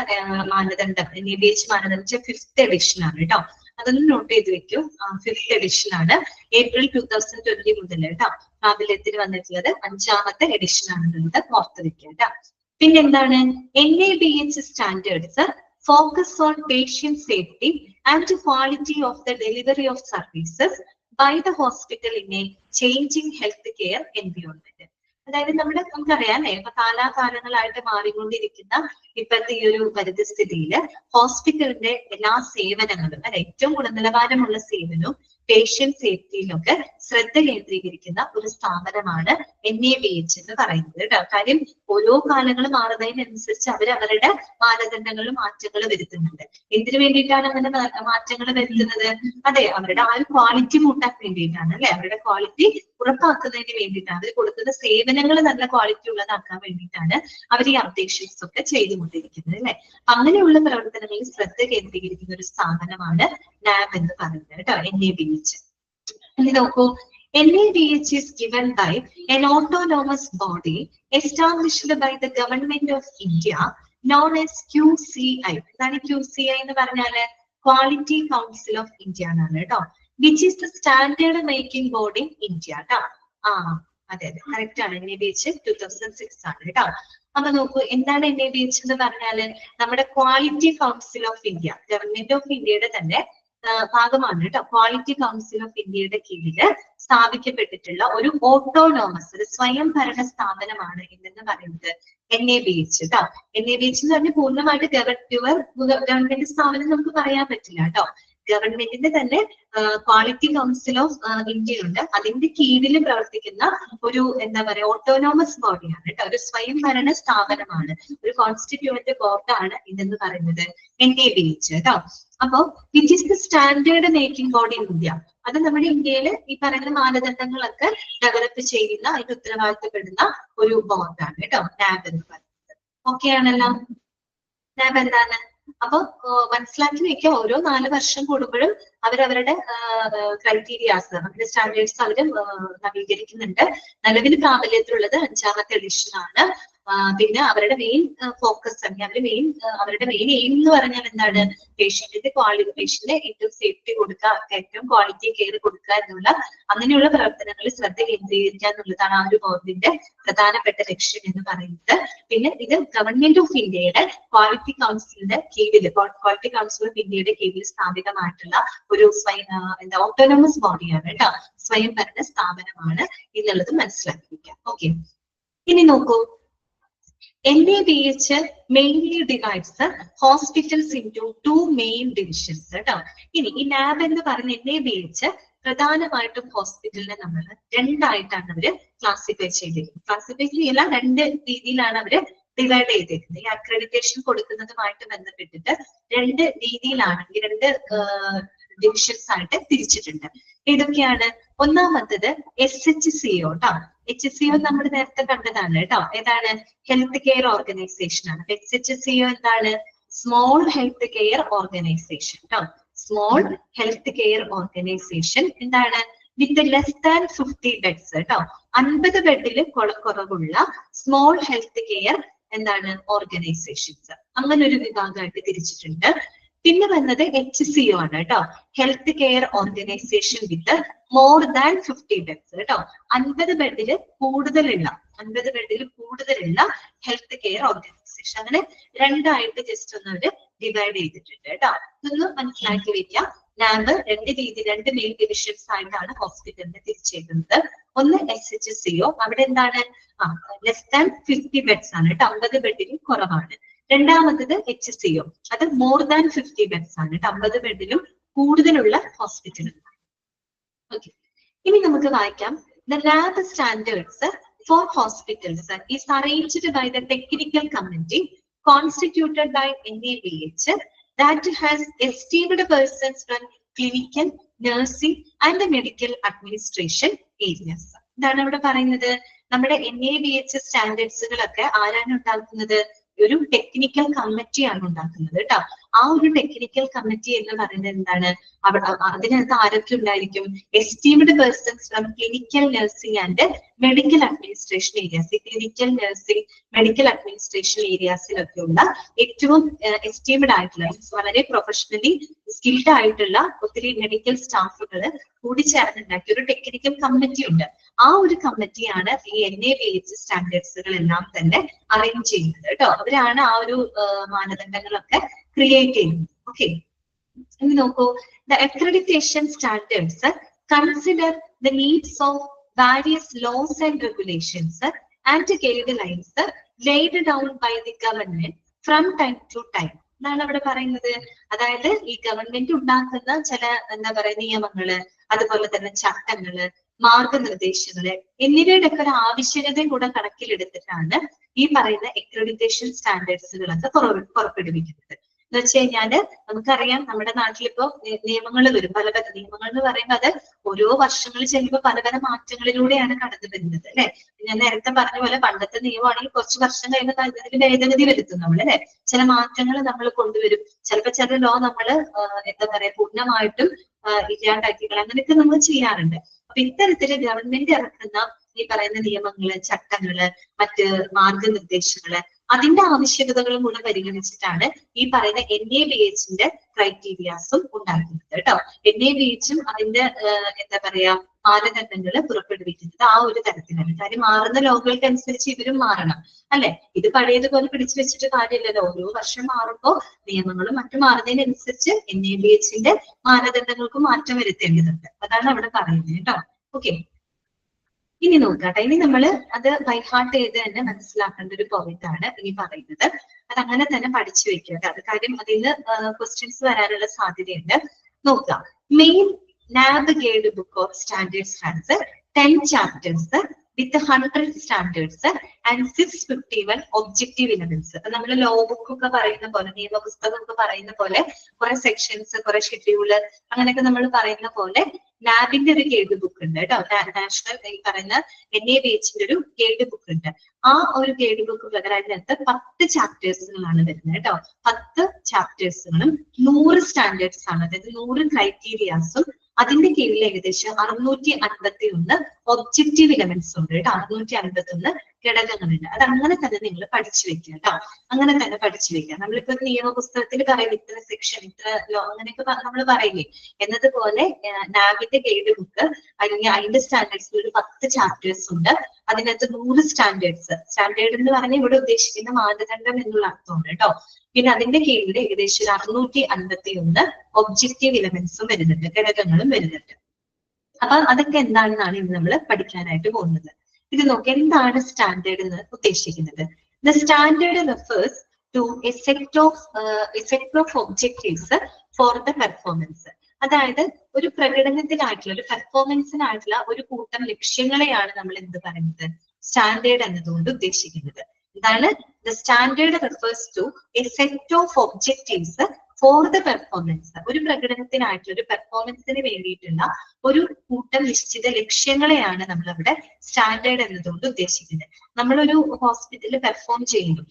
മാനദണ്ഡം NABH മാനദണ്ഡം 5th എഡിഷൻ ആണ് കേട്ടോ. അതൊന്ന് നോട്ട് ചെയ്ത് വെക്കൂ. 5th എഡിഷൻ ആണ്. April 2020 മുതൽ കേട്ടോ പ്രാബല്യത്തിൽ വന്നിട്ടുള്ളത്. 5ാമത്തെ എഡിഷൻ ആണെന്നുള്ളത് ഓർത്ത് വെക്കുക കേട്ടോ. പിന്നെന്താണ്, NABH standards focus on patient safety and quality of the delivery of services by the hospital in a changing health care environment. അതായത് നമുക്കറിയാം അല്ലെ, ഇപ്പൊ കാലാകാലങ്ങളായിട്ട് മാറിക്കൊണ്ടിരിക്കുന്ന ഇപ്പോഴത്തെ ഈ ഒരു പരിസ്ഥിതിയില് ഹോസ്പിറ്റലിന്റെ എല്ലാ സേവനങ്ങളും അല്ലെ, ഏറ്റവും ഗുണനിലവാരമുള്ള സേവനവും പേഷ്യന്റ് സേഫ്റ്റിയിലൊക്കെ ശ്രദ്ധ കേന്ദ്രീകരിക്കുന്ന ഒരു സ്ഥാപനമാണ് NABH എന്ന് പറയുന്നത് കേട്ടോ. കാര്യം ഓരോ കാലങ്ങൾ മാറുന്നതിനനുസരിച്ച് അവരവരുടെ മാനദണ്ഡങ്ങളും മാറ്റങ്ങൾ വരുത്തുന്നുണ്ട്. എന്തിനു വേണ്ടിയിട്ടാണ് അങ്ങനെ മാറ്റങ്ങൾ വരുത്തുന്നത്? അതെ, അവരുടെ ആ ഒരു ക്വാളിറ്റി കൂട്ടാൻ വേണ്ടിയിട്ടാണ് അല്ലെ, അവരുടെ ക്വാളിറ്റി ഉറപ്പാക്കുന്നതിന് വേണ്ടിയിട്ടാണ്, അവർ കൊടുക്കുന്ന സേവനങ്ങൾ നല്ല ക്വാളിറ്റി ഉള്ളതാക്കാൻ വേണ്ടിയിട്ടാണ് അവർ ഈ അപ്ഡേഷൻസ് ഒക്കെ ചെയ്തുകൊണ്ടിരിക്കുന്നത് അല്ലെ. അങ്ങനെയുള്ള പ്രവർത്തനങ്ങളിൽ ശ്രദ്ധ കേന്ദ്രീകരിക്കുന്ന ഒരു സ്ഥാപനമാണ് ലാബ് എന്ന് പറയുന്നത് കേട്ടോ, NABH. ഇനി നോക്കൂ, NABH is given by an autonomous body established by the government of India known as QCI. എന്താണ് QCI എന്ന് പറഞ്ഞാല് ക്വാളിറ്റി കൗൺസിൽ ഓഫ് ഇന്ത്യ എന്നാണ് കേട്ടോ. Which is the standard making body in India കേട്ടോ. അതെ കറക്റ്റ് ആണ്. NABH 2006 ആണ് കേട്ടോ. അപ്പൊ നോക്കൂ, എന്താണ് NABH എന്ന് പറഞ്ഞാല് നമ്മുടെ quality council of India, government of ഇന്ത്യയുടെ തന്നെ ഭാഗമാണ് കേട്ടോ. ക്വാളിറ്റി കൗൺസിൽ ഓഫ് ഇന്ത്യയുടെ കീഴില് സ്ഥാപിക്കപ്പെട്ടിട്ടുള്ള ഒരു ഓട്ടോണോമസ്, ഒരു സ്വയം ഭരണ സ്ഥാപനമാണ് ഇതെന്ന് പറയുന്നത് NABH കേട്ടോ. NABH എന്ന് പറഞ്ഞാൽ പൂർണ്ണമായിട്ട് ഗവൺമെന്റ് സ്ഥാപനം നമുക്ക് പറയാൻ പറ്റില്ല കേട്ടോ. ഗവൺമെന്റിന്റെ തന്നെ ക്വാളിറ്റി കൗൺസിൽ ഓഫ് ഇന്ത്യ ഉണ്ട്. അതിന്റെ കീഴിൽ പ്രവർത്തിക്കുന്ന ഒരു എന്താ പറയാ ഓട്ടോണോമസ് ബോഡിയാണ് കേട്ടോ. ഒരു സ്വയം ഭരണ സ്ഥാപനമാണ്, ഒരു കോൺസ്റ്റിറ്റ്യൂവന്റ് ബോർഡാണ് ഇതെന്ന് പറയുന്നത് NABH കേട്ടോ. അപ്പോ which is the standard making body in India, അത് നമ്മുടെ ഇന്ത്യയിൽ ഈ പറയുന്ന മാനദണ്ഡങ്ങളൊക്കെ ഡെവലപ്പ് ചെയ്യുന്ന, അതിന് ഉത്തരവാദിത്തപ്പെടുന്ന ഒരു ബോർഡാണ് കേട്ടോ NAB എന്ന് പറയുന്നത്. ഓക്കെ ആണല്ലോ. NAB എന്താണ്? അപ്പൊ മനസ്സിലാക്കി വെക്കുക, ഓരോ 4 വർഷം കൂടുമ്പോഴും അവരവരുടെ ക്രൈറ്റീരിയാസ്, അവരുടെ സ്റ്റാൻഡേർഡ്സ് അവര് നവീകരിക്കുന്നുണ്ട്. നിലവിൽ പ്രാബല്യത്തിലുള്ളത് 5ാമത്തെ എഡിഷൻ ആണ്. പിന്നെ അവരുടെ മെയിൻ ഫോക്കസ് അവരുടെ മെയിൻ എയിം എന്ന് പറഞ്ഞാൽ എന്താണ്? പേഷ്യന്റിന്റെ ഏറ്റവും സേഫ്റ്റി കൊടുക്കുക, ഏറ്റവും ക്വാളിറ്റി കെയർ കൊടുക്കുക എന്നുള്ള അങ്ങനെയുള്ള പ്രവർത്തനങ്ങളിൽ ശ്രദ്ധ കേന്ദ്രീകരിക്കുക എന്നുള്ളതാണ് ആ ഒരു ബോർഡിന്റെ പ്രധാനപ്പെട്ട ലക്ഷ്യം എന്ന് പറയുന്നത്. പിന്നെ ഇത് ഗവൺമെന്റ് ഓഫ് ഇന്ത്യയുടെ ക്വാളിറ്റി കൗൺസിലിന്റെ കീഴിൽ, ക്വാളിറ്റി കൗൺസിൽ ഓഫ് ഇന്ത്യയുടെ കീഴിൽ സ്ഥാപിതമായിട്ടുള്ള ഒരു ഓട്ടോണമസ് ബോഡിയാണ് കേട്ടോ. സ്വയം ഭരണ സ്ഥാപനമാണ് എന്നുള്ളത് മനസ്സിലാക്കി വയ്ക്കാം. ഓക്കെ, ഇനി നോക്കൂ, NABH mainly divides the hospitals into 2 main divisions കേട്ടോ. ഇനി ഈ NAB എന്ന് പറയുന്ന NABH പ്രധാനമായിട്ടും ഹോസ്പിറ്റലിനെ നമ്മൾ 2 ആയിട്ടാണ് അവര് ക്ലാസിഫൈ ചെയ്തിരിക്കുന്നത്. ക്ലാസിഫൈ ചെയ്യല 2 രീതിയിലാണ് അവര് ഡിവൈഡ് ചെയ്തിരിക്കുന്നത്. ഈ അക്രഡിറ്റേഷൻ കൊടുക്കുന്നതുമായിട്ട് ബന്ധപ്പെട്ടിട്ട് 2 രീതിയിലാണ്, ഈ 2 ഡിവിഷൻസ് ആയിട്ട് തിരിച്ചിട്ടുണ്ട്. ഏതൊക്കെയാണ്? ഒന്നാമത്തത് SHCO ട്ടോ. HCO നമ്മൾ നേരത്തെ കണ്ടതാണ് കേട്ടോ. ഏതാണ്? ഹെൽത്ത് കെയർ ഓർഗനൈസേഷൻ ആണ്. SHCO എന്താണ്? സ്മോൾ ഹെൽത്ത് കെയർ ഓർഗനൈസേഷൻ ട്ടോ. സ്മോൾ ഹെൽത്ത് കെയർ ഓർഗനൈസേഷൻ എന്താണ്? വിത്ത് ലെസ് ദാൻ 50 ബെഡ്സ് കേട്ടോ. 50 ബെഡിൽ കുറവുള്ള സ്മോൾ ഹെൽത്ത് കെയർ എന്താണ്? ഓർഗനൈസേഷൻസ്. അങ്ങനെ ഒരു വിഭാഗമായിട്ട് തിരിച്ചിട്ടുണ്ട്. പിന്നെ വന്നത് HCO ആണ് കേട്ടോ. Health care organisation with more than 50 beds കേട്ടോ. 50 ബെഡിൽ കൂടുതലുള്ള ഹെൽത്ത് കെയർ ഓർഗനൈസേഷൻ. അങ്ങനെ 2 ആയിട്ട് ജസ്റ്റ് ഒന്ന് അവര് ഡിവൈഡ് ചെയ്തിട്ടുണ്ട് കേട്ടോ. ഇതൊന്ന് മനസ്സിലാക്കി വെക്കാം. NAB 2 മെയിൻ ഡിവിഷൻസ് ആയിട്ടാണ് ഹോസ്പിറ്റലിനെ തിരിച്ചേക്കുന്നത്. ഒന്ന് SHCO, അവിടെ എന്താണ്? ലെസ് ദാൻ 50 ബെഡ്സ് ആണ് കേട്ടോ. 50 ബെഡിലും കുറവാണ്. രണ്ടാമത്തത് HCO, അത് മോർ ദാൻ 50 ബെഡ്സ് ആണ് കേട്ടോ. 50 ബെഡിലും കൂടുതലുള്ള ഹോസ്പിറ്റലുകൾ. ഓക്കെ, ഇനി നമുക്ക് വായിക്കാം. The NAB standards for hospitals is arranged by the technical committee constituted by NABH that has esteemed persons from clinical, nursing and the medical administration areas. ഇതാണ് ഇവിടെ പറയുന്നത്. നമ്മുടെ NABH സ്റ്റാൻഡേർഡ്സുകളൊക്കെ ആരാണ് ഉണ്ടാക്കുന്നത്? ഒരു ടെക്നിക്കൽ കമ്മിറ്റിയാണ് ഉണ്ടാക്കുന്നത് കേട്ടോ. ആ ഒരു ടെക്നിക്കൽ കമ്മിറ്റി എന്ന് പറയുന്നത് എന്താണ്? അതിനകത്ത് ആരൊക്കെ ഉണ്ടായിരിക്കും? Esteemed persons from clinical nursing and medical administration areas. Clinical nursing, medical administration ഏരിയാസിലൊക്കെ ഉള്ള ഏറ്റവും എസ്റ്റീംഡ് ആയിട്ടുള്ള, വളരെ പ്രൊഫഷണലി സ്കിൽഡ് ആയിട്ടുള്ള ഒത്തിരി മെഡിക്കൽ സ്റ്റാഫുകൾ കൂടി ചേർന്നുണ്ടാക്കിയ ഒരു ടെക്നിക്കൽ കമ്മിറ്റി ഉണ്ട്. ആ ഒരു കമ്മിറ്റിയാണ് ഈ NABH സ്റ്റാൻഡേർഡ്സുകളെല്ലാം തന്നെ അറേഞ്ച് ചെയ്യുന്നത് കേട്ടോ. അവരാണ് ആ ഒരു മാനദണ്ഡങ്ങളൊക്കെ ക്രിയേറ്റ് ചെയ്യുന്നത്. ഓക്കെ, ഇനി നോക്കൂ. The accreditation standards consider the needs of various laws and regulations and guidelines laid down by the government from time to time. എന്നാണ് അവിടെ പറയുന്നത്. അതായത് ഈ ഗവൺമെന്റ് ഉണ്ടാക്കുന്ന ചില എന്താ പറയുക നിയമങ്ങള്, അതുപോലെ തന്നെ ചട്ടങ്ങള്, മാർഗനിർദ്ദേശങ്ങള് എന്നിവയുടെ ഒക്കെ ഒരു ആവശ്യകതയും കൂടെ കണക്കിലെടുത്തിട്ടാണ് ഈ പറയുന്ന അക്രഡിറ്റേഷൻ സ്റ്റാൻഡേർഡ്സുകളൊക്കെ പുറപ്പെടുവിക്കുന്നത്. എന്ന് വെച്ച് കഴിഞ്ഞാല് നമുക്കറിയാം, നമ്മുടെ നാട്ടിലിപ്പോ നിയമങ്ങൾ വരും, പല പല നിയമങ്ങൾ എന്ന് പറയുമ്പോൾ അത് ഓരോ വർഷങ്ങൾ ചെല്ലുമ്പോൾ പല പല മാറ്റങ്ങളിലൂടെയാണ് കടന്നു വരുന്നത് അല്ലെ. ഞാൻ നേരത്തെ പറഞ്ഞ പോലെ പണ്ടത്തെ നിയമമാണെങ്കിൽ കുറച്ച് വർഷം കഴിയുമ്പോൾ അതിൽ ഭേദഗതി വരുത്തും നമ്മൾ അല്ലെ. ചില മാറ്റങ്ങൾ നമ്മൾ കൊണ്ടുവരും. ചിലപ്പോൾ ചില ലോ നമ്മൾ എന്താ പറയാ പൂർണ്ണമായിട്ടും ഇല്ലാണ്ടാക്കികൾ അങ്ങനെയൊക്കെ നമ്മൾ ചെയ്യാറുണ്ട്. അപ്പൊ ഇത്തരത്തില് ഗവൺമെന്റ് ഇറക്കുന്ന ഈ പറയുന്ന നിയമങ്ങള്, ചട്ടങ്ങള്, മറ്റ് മാർഗനിർദ്ദേശങ്ങള്, അതിന്റെ ആവശ്യകതകളും കൂടെ പരിഗണിച്ചിട്ടാണ് ഈ പറയുന്ന NABHന്റെ ക്രൈറ്റീരിയാസും ഉണ്ടാക്കുന്നത് കേട്ടോ. NABHും അതിന്റെ എന്താ പറയാ മാനദണ്ഡങ്ങൾ പുറപ്പെടുവിക്കുന്നത് ആ ഒരു തരത്തിലാണ്. കാര്യം മാറുന്ന ലോകങ്ങൾക്കനുസരിച്ച് ഇവരും മാറണം അല്ലെ. ഇത് പഴയതുപോലെ പിടിച്ചു വെച്ചിട്ട് കാര്യമില്ലല്ലോ. ഓരോ വർഷം മാറുമ്പോൾ നിയമങ്ങളും മറ്റും മാറുന്നതിനനുസരിച്ച് NABHന്റെ മാനദണ്ഡങ്ങൾക്ക് മാറ്റം വരുത്തേണ്ടതുണ്ട്. അതാണ് അവിടെ പറയുന്നത് കേട്ടോ. ഓക്കെ, ഇനി നോക്കാട്ടെ. ഇനി നമ്മൾ അത് ബൈഹാർട്ട് ചെയ്ത് തന്നെ മനസ്സിലാക്കേണ്ട ഒരു പോയിന്റ് ആണ് ഇനി പറയുന്നത്. അത് അങ്ങനെ തന്നെ പഠിച്ചു വെക്കുക. അത് കാര്യം അതിൽ നിന്ന് ക്വസ്റ്റ്യൻസ് വരാനുള്ള സാധ്യതയുണ്ട്. നോക്കുക, main NAB guide book of standards has 10 chapters with 100 standards and 651 objective elements. അപ്പൊ നമ്മൾ ലോ ബുക്ക് ഒക്കെ പറയുന്ന പോലെ, നിയമപുസ്തകം ഒക്കെ പറയുന്ന പോലെ കുറെ സെക്ഷൻസ്, കുറെ ഷെഡ്യൂള്, അങ്ങനെയൊക്കെ നമ്മൾ പറയുന്ന പോലെ നാബിന്റെ ഒരു ഗൈഡ് ബുക്ക് ഉണ്ട് കേട്ടോ. നാഷണൽ ഈ പറയുന്ന NABHന്റെ ഒരു ഗൈഡ് ബുക്ക് ഉണ്ട്. ആ ഒരു ഗൈഡ് ബുക്ക് പ്രകാരം അതിനകത്ത് 10 ചാപ്റ്റേഴ്സുകളാണ് വരുന്നത് കേട്ടോ. 10 ചാപ്റ്റേഴ്സുകളും 100 സ്റ്റാൻഡേർഡ്സ് ആണ്. അതായത് 100 ക്രൈറ്റീരിയാസും അതിന്റെ കീഴിൽ ഏകദേശം 651 ഒബ്ജക്റ്റീവ് എലമെന്റ്സ് ഉണ്ട് കേട്ടോ. 651 ഘടകങ്ങളുണ്ട്. അത് അങ്ങനെ തന്നെ നിങ്ങൾ പഠിച്ചു വെക്കുക കേട്ടോ. അങ്ങനെ തന്നെ പഠിച്ചു വെക്കുക. നമ്മളിപ്പോ നിയമപുസ്തകത്തിൽ പറയും ഇത്ര സെക്ഷൻ, ഇത്ര ലോ, അങ്ങനെയൊക്കെ നമ്മൾ പറയില്ലേ. എന്നതുപോലെ നാബിന്റെ ഗൈഡ് ബുക്ക് അല്ലെങ്കിൽ അതിന്റെ സ്റ്റാൻഡേർഡ്സിൽ ഒരു 10 ചാപ്റ്റേഴ്സ് ഉണ്ട്. അതിനകത്ത് 100 സ്റ്റാൻഡേർഡ്സ്. സ്റ്റാൻഡേർഡ് എന്ന് പറഞ്ഞാൽ ഇവിടെ ഉദ്ദേശിക്കുന്ന മാനദണ്ഡം എന്നുള്ള അർത്ഥമാണ് കേട്ടോ. പിന്നെ അതിന്റെ കീഴിൽ ഏകദേശം 651 ഒബ്ജക്റ്റീവ് എലമെന്റ്സും വരുന്നുണ്ട്, ഘടകങ്ങളും വരുന്നുണ്ട്. അപ്പൊ അതൊക്കെ എന്താണെന്നാണ് ഇന്ന് നമ്മൾ പഠിക്കാനായിട്ട് പോകുന്നത്. ഇത് നോക്കി, എന്താണ് സ്റ്റാൻഡേർഡ് എന്ന് ഉദ്ദേശിക്കുന്നത്? The standard refers to a set of objectives for the performance. അതായത് ഒരു പ്രകടനത്തിനായിട്ടുള്ള, ഒരു പെർഫോമൻസിനായിട്ടുള്ള ഒരു കൂട്ടം ലക്ഷ്യങ്ങളെയാണ് നമ്മൾ എന്ത് പറയുന്നത്? സ്റ്റാൻഡേർഡ് എന്നതുകൊണ്ട് ഉദ്ദേശിക്കുന്നത്. എന്താണ്? The standard refers to a set of objectives for the performance. ഒരു പ്രകടനത്തിനായിട്ടുള്ള, ഒരു പെർഫോമൻസിന് വേണ്ടിയിട്ടുള്ള ഒരു കൂട്ടം നിശ്ചിത ലക്ഷ്യങ്ങളെയാണ് നമ്മൾ അവിടെ സ്റ്റാൻഡേർഡ് എന്നതുകൊണ്ട് ഉദ്ദേശിക്കുന്നത്. നമ്മളൊരു ഹോസ്പിറ്റലിൽ പെർഫോം ചെയ്യുന്നു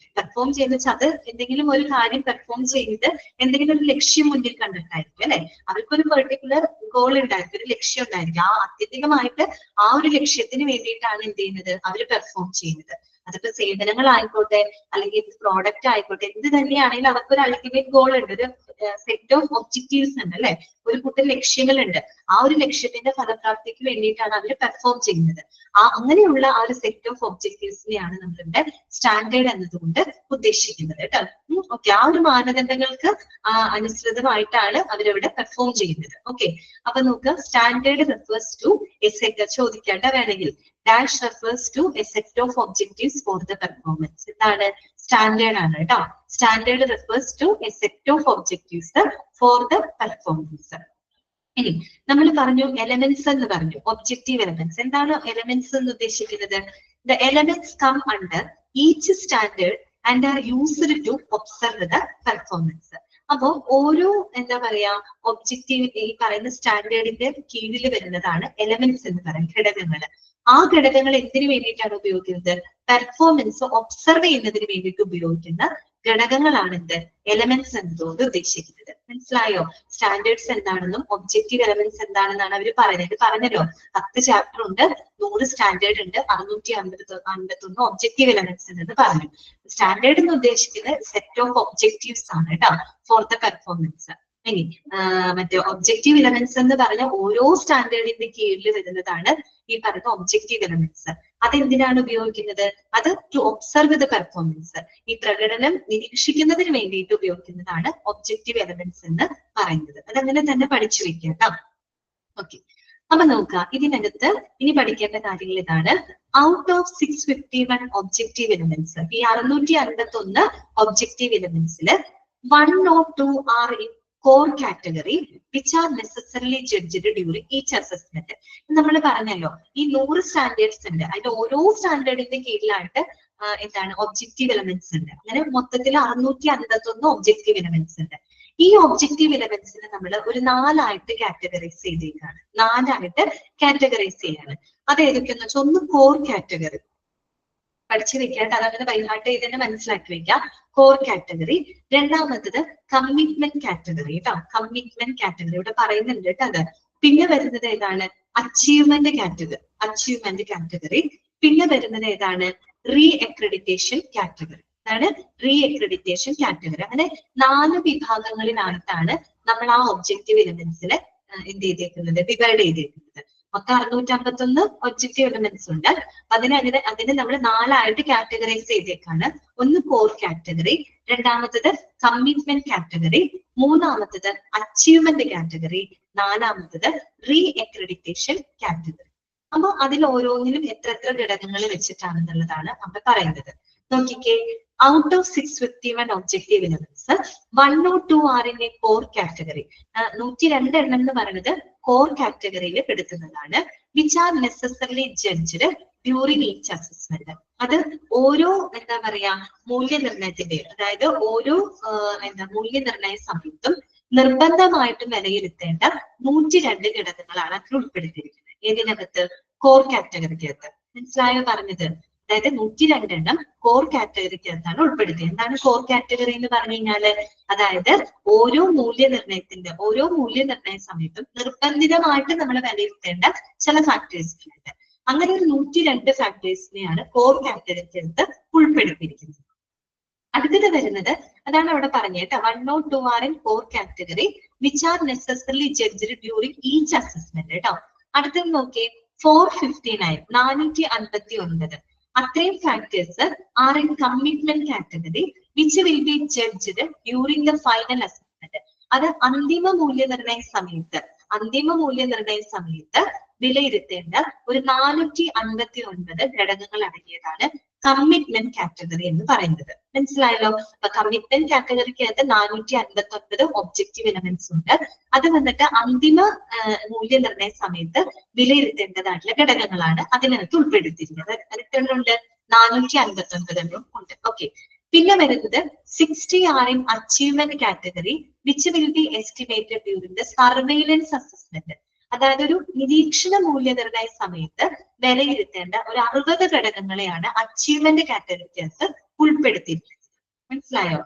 വെച്ചാൽ അത് എന്തെങ്കിലും ഒരു കാര്യം പെർഫോം ചെയ്ത് എന്തെങ്കിലും ഒരു ലക്ഷ്യം മുന്നിൽ കണ്ടിട്ടായിരിക്കും അല്ലെ. അവർക്കൊരു പെർട്ടിക്കുലർ ഗോൾ ഉണ്ടായിരിക്കും, ഒരു ലക്ഷ്യം ഉണ്ടായിരിക്കും. ആ അത്യന്തികമായിട്ട് ആ ഒരു ലക്ഷ്യത്തിന് വേണ്ടിയിട്ടാണ് എന്ത് ചെയ്യുന്നത്? അവർ പെർഫോം ചെയ്യുന്നത്. അതിപ്പോ സേവനങ്ങളായിക്കോട്ടെ, അല്ലെങ്കിൽ പ്രോഡക്റ്റ് ആയിക്കോട്ടെ, എന്ത് തന്നെയാണെങ്കിലും അവർക്കൊരു അൾട്ടിമേറ്റ് ഗോൾ ഉണ്ട്, ഒരു സെറ്റ് ഓഫ് ഒബ്ജക്റ്റീവ്സ് ഉണ്ട് അല്ലെ. ഒരു കൂട്ടം ലക്ഷ്യങ്ങളുണ്ട്. ആ ഒരു ലക്ഷ്യത്തിന്റെ ഫലപ്രാപ്തിക്ക് വേണ്ടിയിട്ടാണ് അവർ പെർഫോം ചെയ്യുന്നത്. അങ്ങനെയുള്ള ആ ഒരു സെറ്റ് ഓഫ് ഒബ്ജക്റ്റീവ്സിനെയാണ് നമ്മളിവിടെ സ്റ്റാൻഡേർഡ് എന്നതുകൊണ്ട് ഉദ്ദേശിക്കുന്നത് കേട്ടോ. ഓക്കെ, ആ ഒരു മാനദണ്ഡങ്ങൾക്ക് അനുസൃതമായിട്ടാണ് അവരവിടെ പെർഫോം ചെയ്യുന്നത്. ഓക്കെ, അപ്പൊ നോക്കുക, standard refers to a set, ചോദിക്കേണ്ട വേണമെങ്കിൽ dash refers to a set of objectives for the performance. എന്താണ്? സ്റ്റാൻഡേർഡ് ആണ് കേട്ടോ. Standard refers to a set of objectives for the performance. ഇനി നമ്മൾ പറഞ്ഞു എലമെന്റ്സ് എന്ന് പറഞ്ഞു, ഒബ്ജക്റ്റീവ് എലമെന്റ്സ്. എന്താണ് എലമെന്റ്സ് എന്ന് ഉദ്ദേശിക്കുന്നത്? The elements come under each standard and are used to observe the performance. അപ്പോ ഓരോ എന്താ പറയാ ഒബ്ജക്റ്റീവ് ഈ പറയുന്ന സ്റ്റാൻഡേർഡിന്റെ കീഴിൽ വരുന്നതാണ് എലമെന്റ്സ് എന്ന് പറയുന്നത്, ഘടകങ്ങൾ. ആ ഘടകങ്ങൾ എന്തിനു വേണ്ടിയിട്ടാണ് ഉപയോഗിക്കുന്നത്? പെർഫോമൻസ് ഒബ്സർവ് ചെയ്യുന്നതിന് വേണ്ടിയിട്ട് ഉപയോഗിക്കുന്ന ഘടകങ്ങളാണ് എന്ത്? എലമെന്റ്സ് എന്നതുകൊണ്ട് ഉദ്ദേശിക്കുന്നത്. മനസ്സിലായോ? സ്റ്റാൻഡേർഡ്സ് എന്താണെന്നും ഒബ്ജക്റ്റീവ് എലമെന്റ്സ് എന്താണെന്നാണ് അവർ പറയുന്നത്. പറഞ്ഞല്ലോ, 10 ചാപ്റ്റർ ഉണ്ട്, 100 സ്റ്റാൻഡേർഡ് ഉണ്ട്, 651 ഒബ്ജക്റ്റീവ് എലമെന്റ്സ് എന്ന് പറഞ്ഞു. സ്റ്റാൻഡേർഡ് എന്ന് ഉദ്ദേശിക്കുന്നത് സെറ്റ് ഓഫ് ഒബ്ജക്റ്റീവ്സ് ആണ് കേട്ടോ, ഫോർ ദ പെർഫോമൻസ്. ഇനി മറ്റേ ഒബ്ജക്റ്റീവ് എലമെന്റ്സ് എന്ന് പറഞ്ഞ ഓരോ സ്റ്റാൻഡേർഡിന്റെ കീഴിൽ വരുന്നതാണ് ഈ പറയുന്ന ഒബ്ജക്റ്റീവ് എലമെന്റ്സ്. അതെന്തിനാണ് ഉപയോഗിക്കുന്നത്? അത് ടു ഒബ്സർവ് ദ പെർഫോമൻസ്. ഈ പ്രകടനം നിരീക്ഷിക്കുന്നതിന് വേണ്ടിയിട്ട് ഉപയോഗിക്കുന്നതാണ് ഒബ്ജക്റ്റീവ് എലമെന്റ്സ് എന്ന് പറയുന്നത്. അതങ്ങനെ തന്നെ പഠിച്ചു വെക്കുക കേട്ടോ. ഓക്കെ, അപ്പൊ നോക്കുക, ഇതിനകത്ത് ഇനി പഠിക്കേണ്ട കാര്യങ്ങൾ ഇതാണ്. ഔട്ട് ഓഫ് 651 ഒബ്ജക്റ്റീവ് എലമെന്റ്സ്, ഈ 651 objective എലമെന്റ്സില് 1 or 2 are in core category which are necessarily judged during each assessment. നമ്മൾ പറഞ്ഞല്ലോ, ഈ 100 സ്റ്റാൻഡേർഡ്സ് ഉണ്ട്, അതിന്റെ ഓരോ സ്റ്റാൻഡേർഡിന്റെ കീഴിലായിട്ട് എന്താണ് ഒബ്ജക്റ്റീവ് എലമെന്റ്സ് ഉണ്ട്. അങ്ങനെ മൊത്തത്തിൽ 651 ഒബ്ജക്റ്റീവ് എലമെന്റ്സ് ഉണ്ട്. ഈ ഒബ്ജക്റ്റീവ് എലമെന്റ്സിനെ നമ്മൾ ഒരു 4ആയിട്ട് കാറ്റഗറൈസ് ചെയ്തേക്കാണ്. 4ആയിട്ട് കാറ്റഗറൈസ് ചെയ്യാണ്. അത് ഏതൊക്കെയെന്ന് വെച്ചാൽ, ഒന്ന് കോർ കാറ്റഗറി, പഠിച്ചു വെക്കാട്ട് അതങ്ങനെ ബൈഹാർട്ട് ചെയ്ത് തന്നെ മനസ്സിലാക്കി വെക്കാം. Core category. രണ്ടാമത്തത് കമ്മിറ്റ്മെന്റ് കാറ്റഗറി കേട്ടോ. കമ്മിറ്റ്മെന്റ് കാറ്റഗറി ഇവിടെ പറയുന്നുണ്ട് കേട്ടോ. അത് പിന്നെ വരുന്നത് ഏതാണ്? Achievement category. പിന്നെ വരുന്നത് ഏതാണ്? Re accreditation category. അതാണ് റീ അക്രഡിറ്റേഷൻ കാറ്റഗറി. അങ്ങനെ 4 വിഭാഗങ്ങളിലായിട്ടാണ് നമ്മൾ ആ ഒബ്ജക്റ്റീവ് എലിമെന്റ്സിനെ എന്ത് ചെയ്തേക്കുന്നത്, ഡിവൈഡ് ചെയ്തേക്കുന്നത്. മൊത്തം 651 ഒബ്ജക്റ്റീവ് എലിമെന്റ്സ് ഉണ്ട്. അതിനെ നമ്മൾ 4ആയിട്ട് കാറ്റഗറൈസ് ചെയ്തേക്കാണ്. ഒന്ന് കോർ കാറ്റഗറി, രണ്ടാമത്തത് കമ്മിറ്റ്മെന്റ് കാറ്റഗറി, മൂന്നാമത്തത് അച്ചീവ്മെന്റ് കാറ്റഗറി, നാലാമത്തത് റീ അക്രഡിറ്റേഷൻ കാറ്റഗറി. അപ്പൊ അതിൽ ഓരോന്നിലും എത്ര ഘടകങ്ങൾ വെച്ചിട്ടാണെന്നുള്ളതാണ് നമ്മൾ പറയുന്നത്. നോക്കിക്കേ, out of 651 objective elements 1 or 2 are in a core category. 102 എണ്ണം എന്ന് പറയുന്നത് കോർ കാറ്റഗറിയിൽ പെടുത്തുന്നതാണ്. Which are necessarily judged during each assessment. അത് ഓരോ എന്താ പറയാ മൂല്യനിർണ്ണയത്തിന്റെ, അതായത് ഓരോ മൂല്യനിർണ്ണയ സമയത്തും നിർബന്ധമായിട്ടും വിലയിരുത്തേണ്ട 102 ഘടകങ്ങളാണ് അതിൽ ഉൾപ്പെടുത്തിയിരിക്കുന്നത്. ഏതിനകത്ത്? കോർ കാറ്റഗറിക്കകത്ത്. മനസ്സിലായോ പറഞ്ഞത്? അതായത് 102 എണ്ണം കോർ കാറ്റഗറിക്കകത്താണ് ഉൾപ്പെടുത്തിയത്. എന്താണ് കോർ കാറ്റഗറി എന്ന് പറഞ്ഞു കഴിഞ്ഞാല്? അതായത് ഓരോ മൂല്യനിർണ്ണയ സമയത്തും നിർബന്ധിതമായിട്ട് നമ്മൾ വിലയിരുത്തേണ്ട ചില ഫാക്ടേഴ്സ് ഉണ്ട്. അങ്ങനെ ഒരു 102 ഫാക്ടേഴ്സിനെയാണ് കോർ കാറ്റഗറിക്കകത്ത് ഉൾപ്പെടുത്തിയിരിക്കുന്നത്. അടുത്തത് വരുന്നത് അതാണ് അവിടെ പറഞ്ഞേട്ടോ, 1 or 2 are in core category which are necessarily judged during each assessment കേട്ടോ. അടുത്തത് നോക്കിയേ, 459 അത്രയും factors are in commitment category which will be judged during the final assessment. അത് അന്തിമ മൂല്യനിർണ്ണയ സമയത്ത് വിലയിരുത്തേണ്ട ഒരു 459 ഘടകങ്ങൾ അടങ്ങിയതാണ് കമ്മിറ്റ്മെന്റ് കാറ്റഗറി എന്ന് പറയുന്നത്. മനസ്സിലായല്ലോ? അപ്പൊ കമ്മിറ്റ്മെന്റ് കാറ്റഗറിക്കകത്ത് 459 ഒബ്ജക്റ്റീവ് എലമെന്റ്സ് ഉണ്ട്. അത് വന്നിട്ട് അന്തിമ മൂല്യനിർണ്ണയ സമയത്ത് വിലയിരുത്തേണ്ടതായിട്ടുള്ള ഘടകങ്ങളാണ് അതിനകത്ത് ഉൾപ്പെടുത്തിയിരിക്കുന്നത്. അതിലുണ്ട് 459 ഉണ്ട്. ഓക്കെ. പിന്നെ വരുന്നത് 60 are in achievement category which will be estimated during the surveillance assessment. അതായത് ഒരു നിരീക്ഷണ മൂല്യനിർണ്ണയ സമയത്ത് വിലയിരുത്തേണ്ട ഒരു 60 ഘടകങ്ങളെയാണ് അച്ചീവ്മെന്റ് കാറ്റഗറിക്കകത്ത് ഉൾപ്പെടുത്തിയിരിക്കുന്നത്. മനസ്സിലായോ?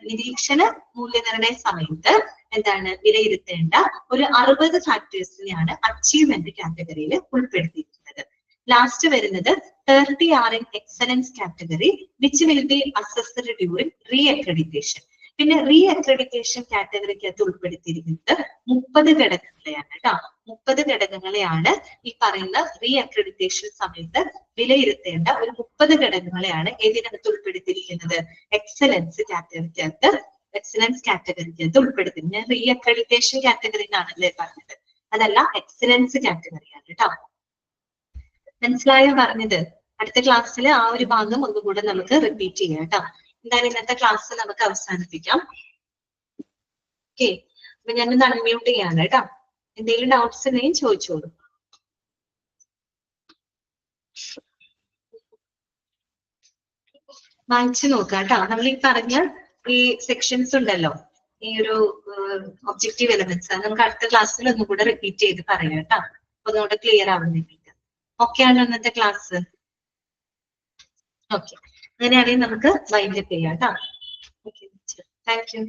നിരീക്ഷണ മൂല്യനിർണ്ണയ സമയത്ത് എന്താണ് വിലയിരുത്തേണ്ട ഒരു 60 ഫാക്ടേഴ്സിനെയാണ് അച്ചീവ്മെന്റ് കാറ്റഗറിയിൽ ഉൾപ്പെടുത്തിയിരിക്കുന്നത്. ലാസ്റ്റ് വരുന്നത് 30 are in excellence category which will be assessed during re accreditation. പിന്നെ റീ അക്രഡിറ്റേഷൻ കാറ്റഗറിക്കകത്ത് ഉൾപ്പെടുത്തിയിരിക്കുന്നത് 30 ഘടകങ്ങളെയാണ് കേട്ടോ. 30 ഘടകങ്ങളെയാണ് ഈ പറയുന്ന റീ അക്രഡിറ്റേഷൻ സമയത്ത് വിലയിരുത്തേണ്ട ഒരു 30 ഘടകങ്ങളെയാണ് ഏതിനകത്ത് ഉൾപ്പെടുത്തിയിരിക്കുന്നത്? എക്സലൻസ് കാറ്റഗറിക്കകത്ത് ഉൾപ്പെടുത്തിയിരിക്കുന്നത്. ഞാൻ റീ അക്രഡിറ്റേഷൻ കാറ്റഗറിനാണല്ലേ പറഞ്ഞത്, അതല്ല എക്സലൻസ് കാറ്റഗറിയാണ് കേട്ടോ. മനസ്സിലായോ പറഞ്ഞത്? അടുത്ത ക്ലാസ്സിൽ ആ ഒരു ഭാഗം ഒന്നുകൂടെ നമുക്ക് റിപ്പീറ്റ് ചെയ്യാം കേട്ടോ. എന്തായാലും ഇന്നത്തെ ക്ലാസ് നമുക്ക് അവസാനിപ്പിക്കാം. ഓക്കെ, അപ്പൊ ഞാനൊന്ന് അൺമ്യൂട്ട് ചെയ്യാണ് കേട്ടോ. എന്തെങ്കിലും ഡൗട്ട്സ് ഉണ്ടെങ്കിൽ ചോദിച്ചോളൂ. വായിച്ചു നോക്കാം കേട്ടോ. നമ്മൾ ഈ പറഞ്ഞ ഈ സെക്ഷൻസ് ഉണ്ടല്ലോ, ഈ ഒരു ഒബ്ജക്റ്റീവ് എലമെന്റ്സ്, നമുക്ക് അടുത്ത ക്ലാസ്സിൽ ഒന്നും കൂടെ റിപ്പീറ്റ് ചെയ്ത് പറയാം കേട്ടോ. അപ്പൊ അതുകൊണ്ട് ക്ലിയർ ആവുന്നില്ല. ഓക്കെ ആണോ ഇന്നത്തെ ക്ലാസ്? ഓക്കെ, അങ്ങനെയാണെങ്കിൽ നമുക്ക് വൈൻഡപ്പ് ചെയ്യാം കേട്ടോ. Okay, thank you.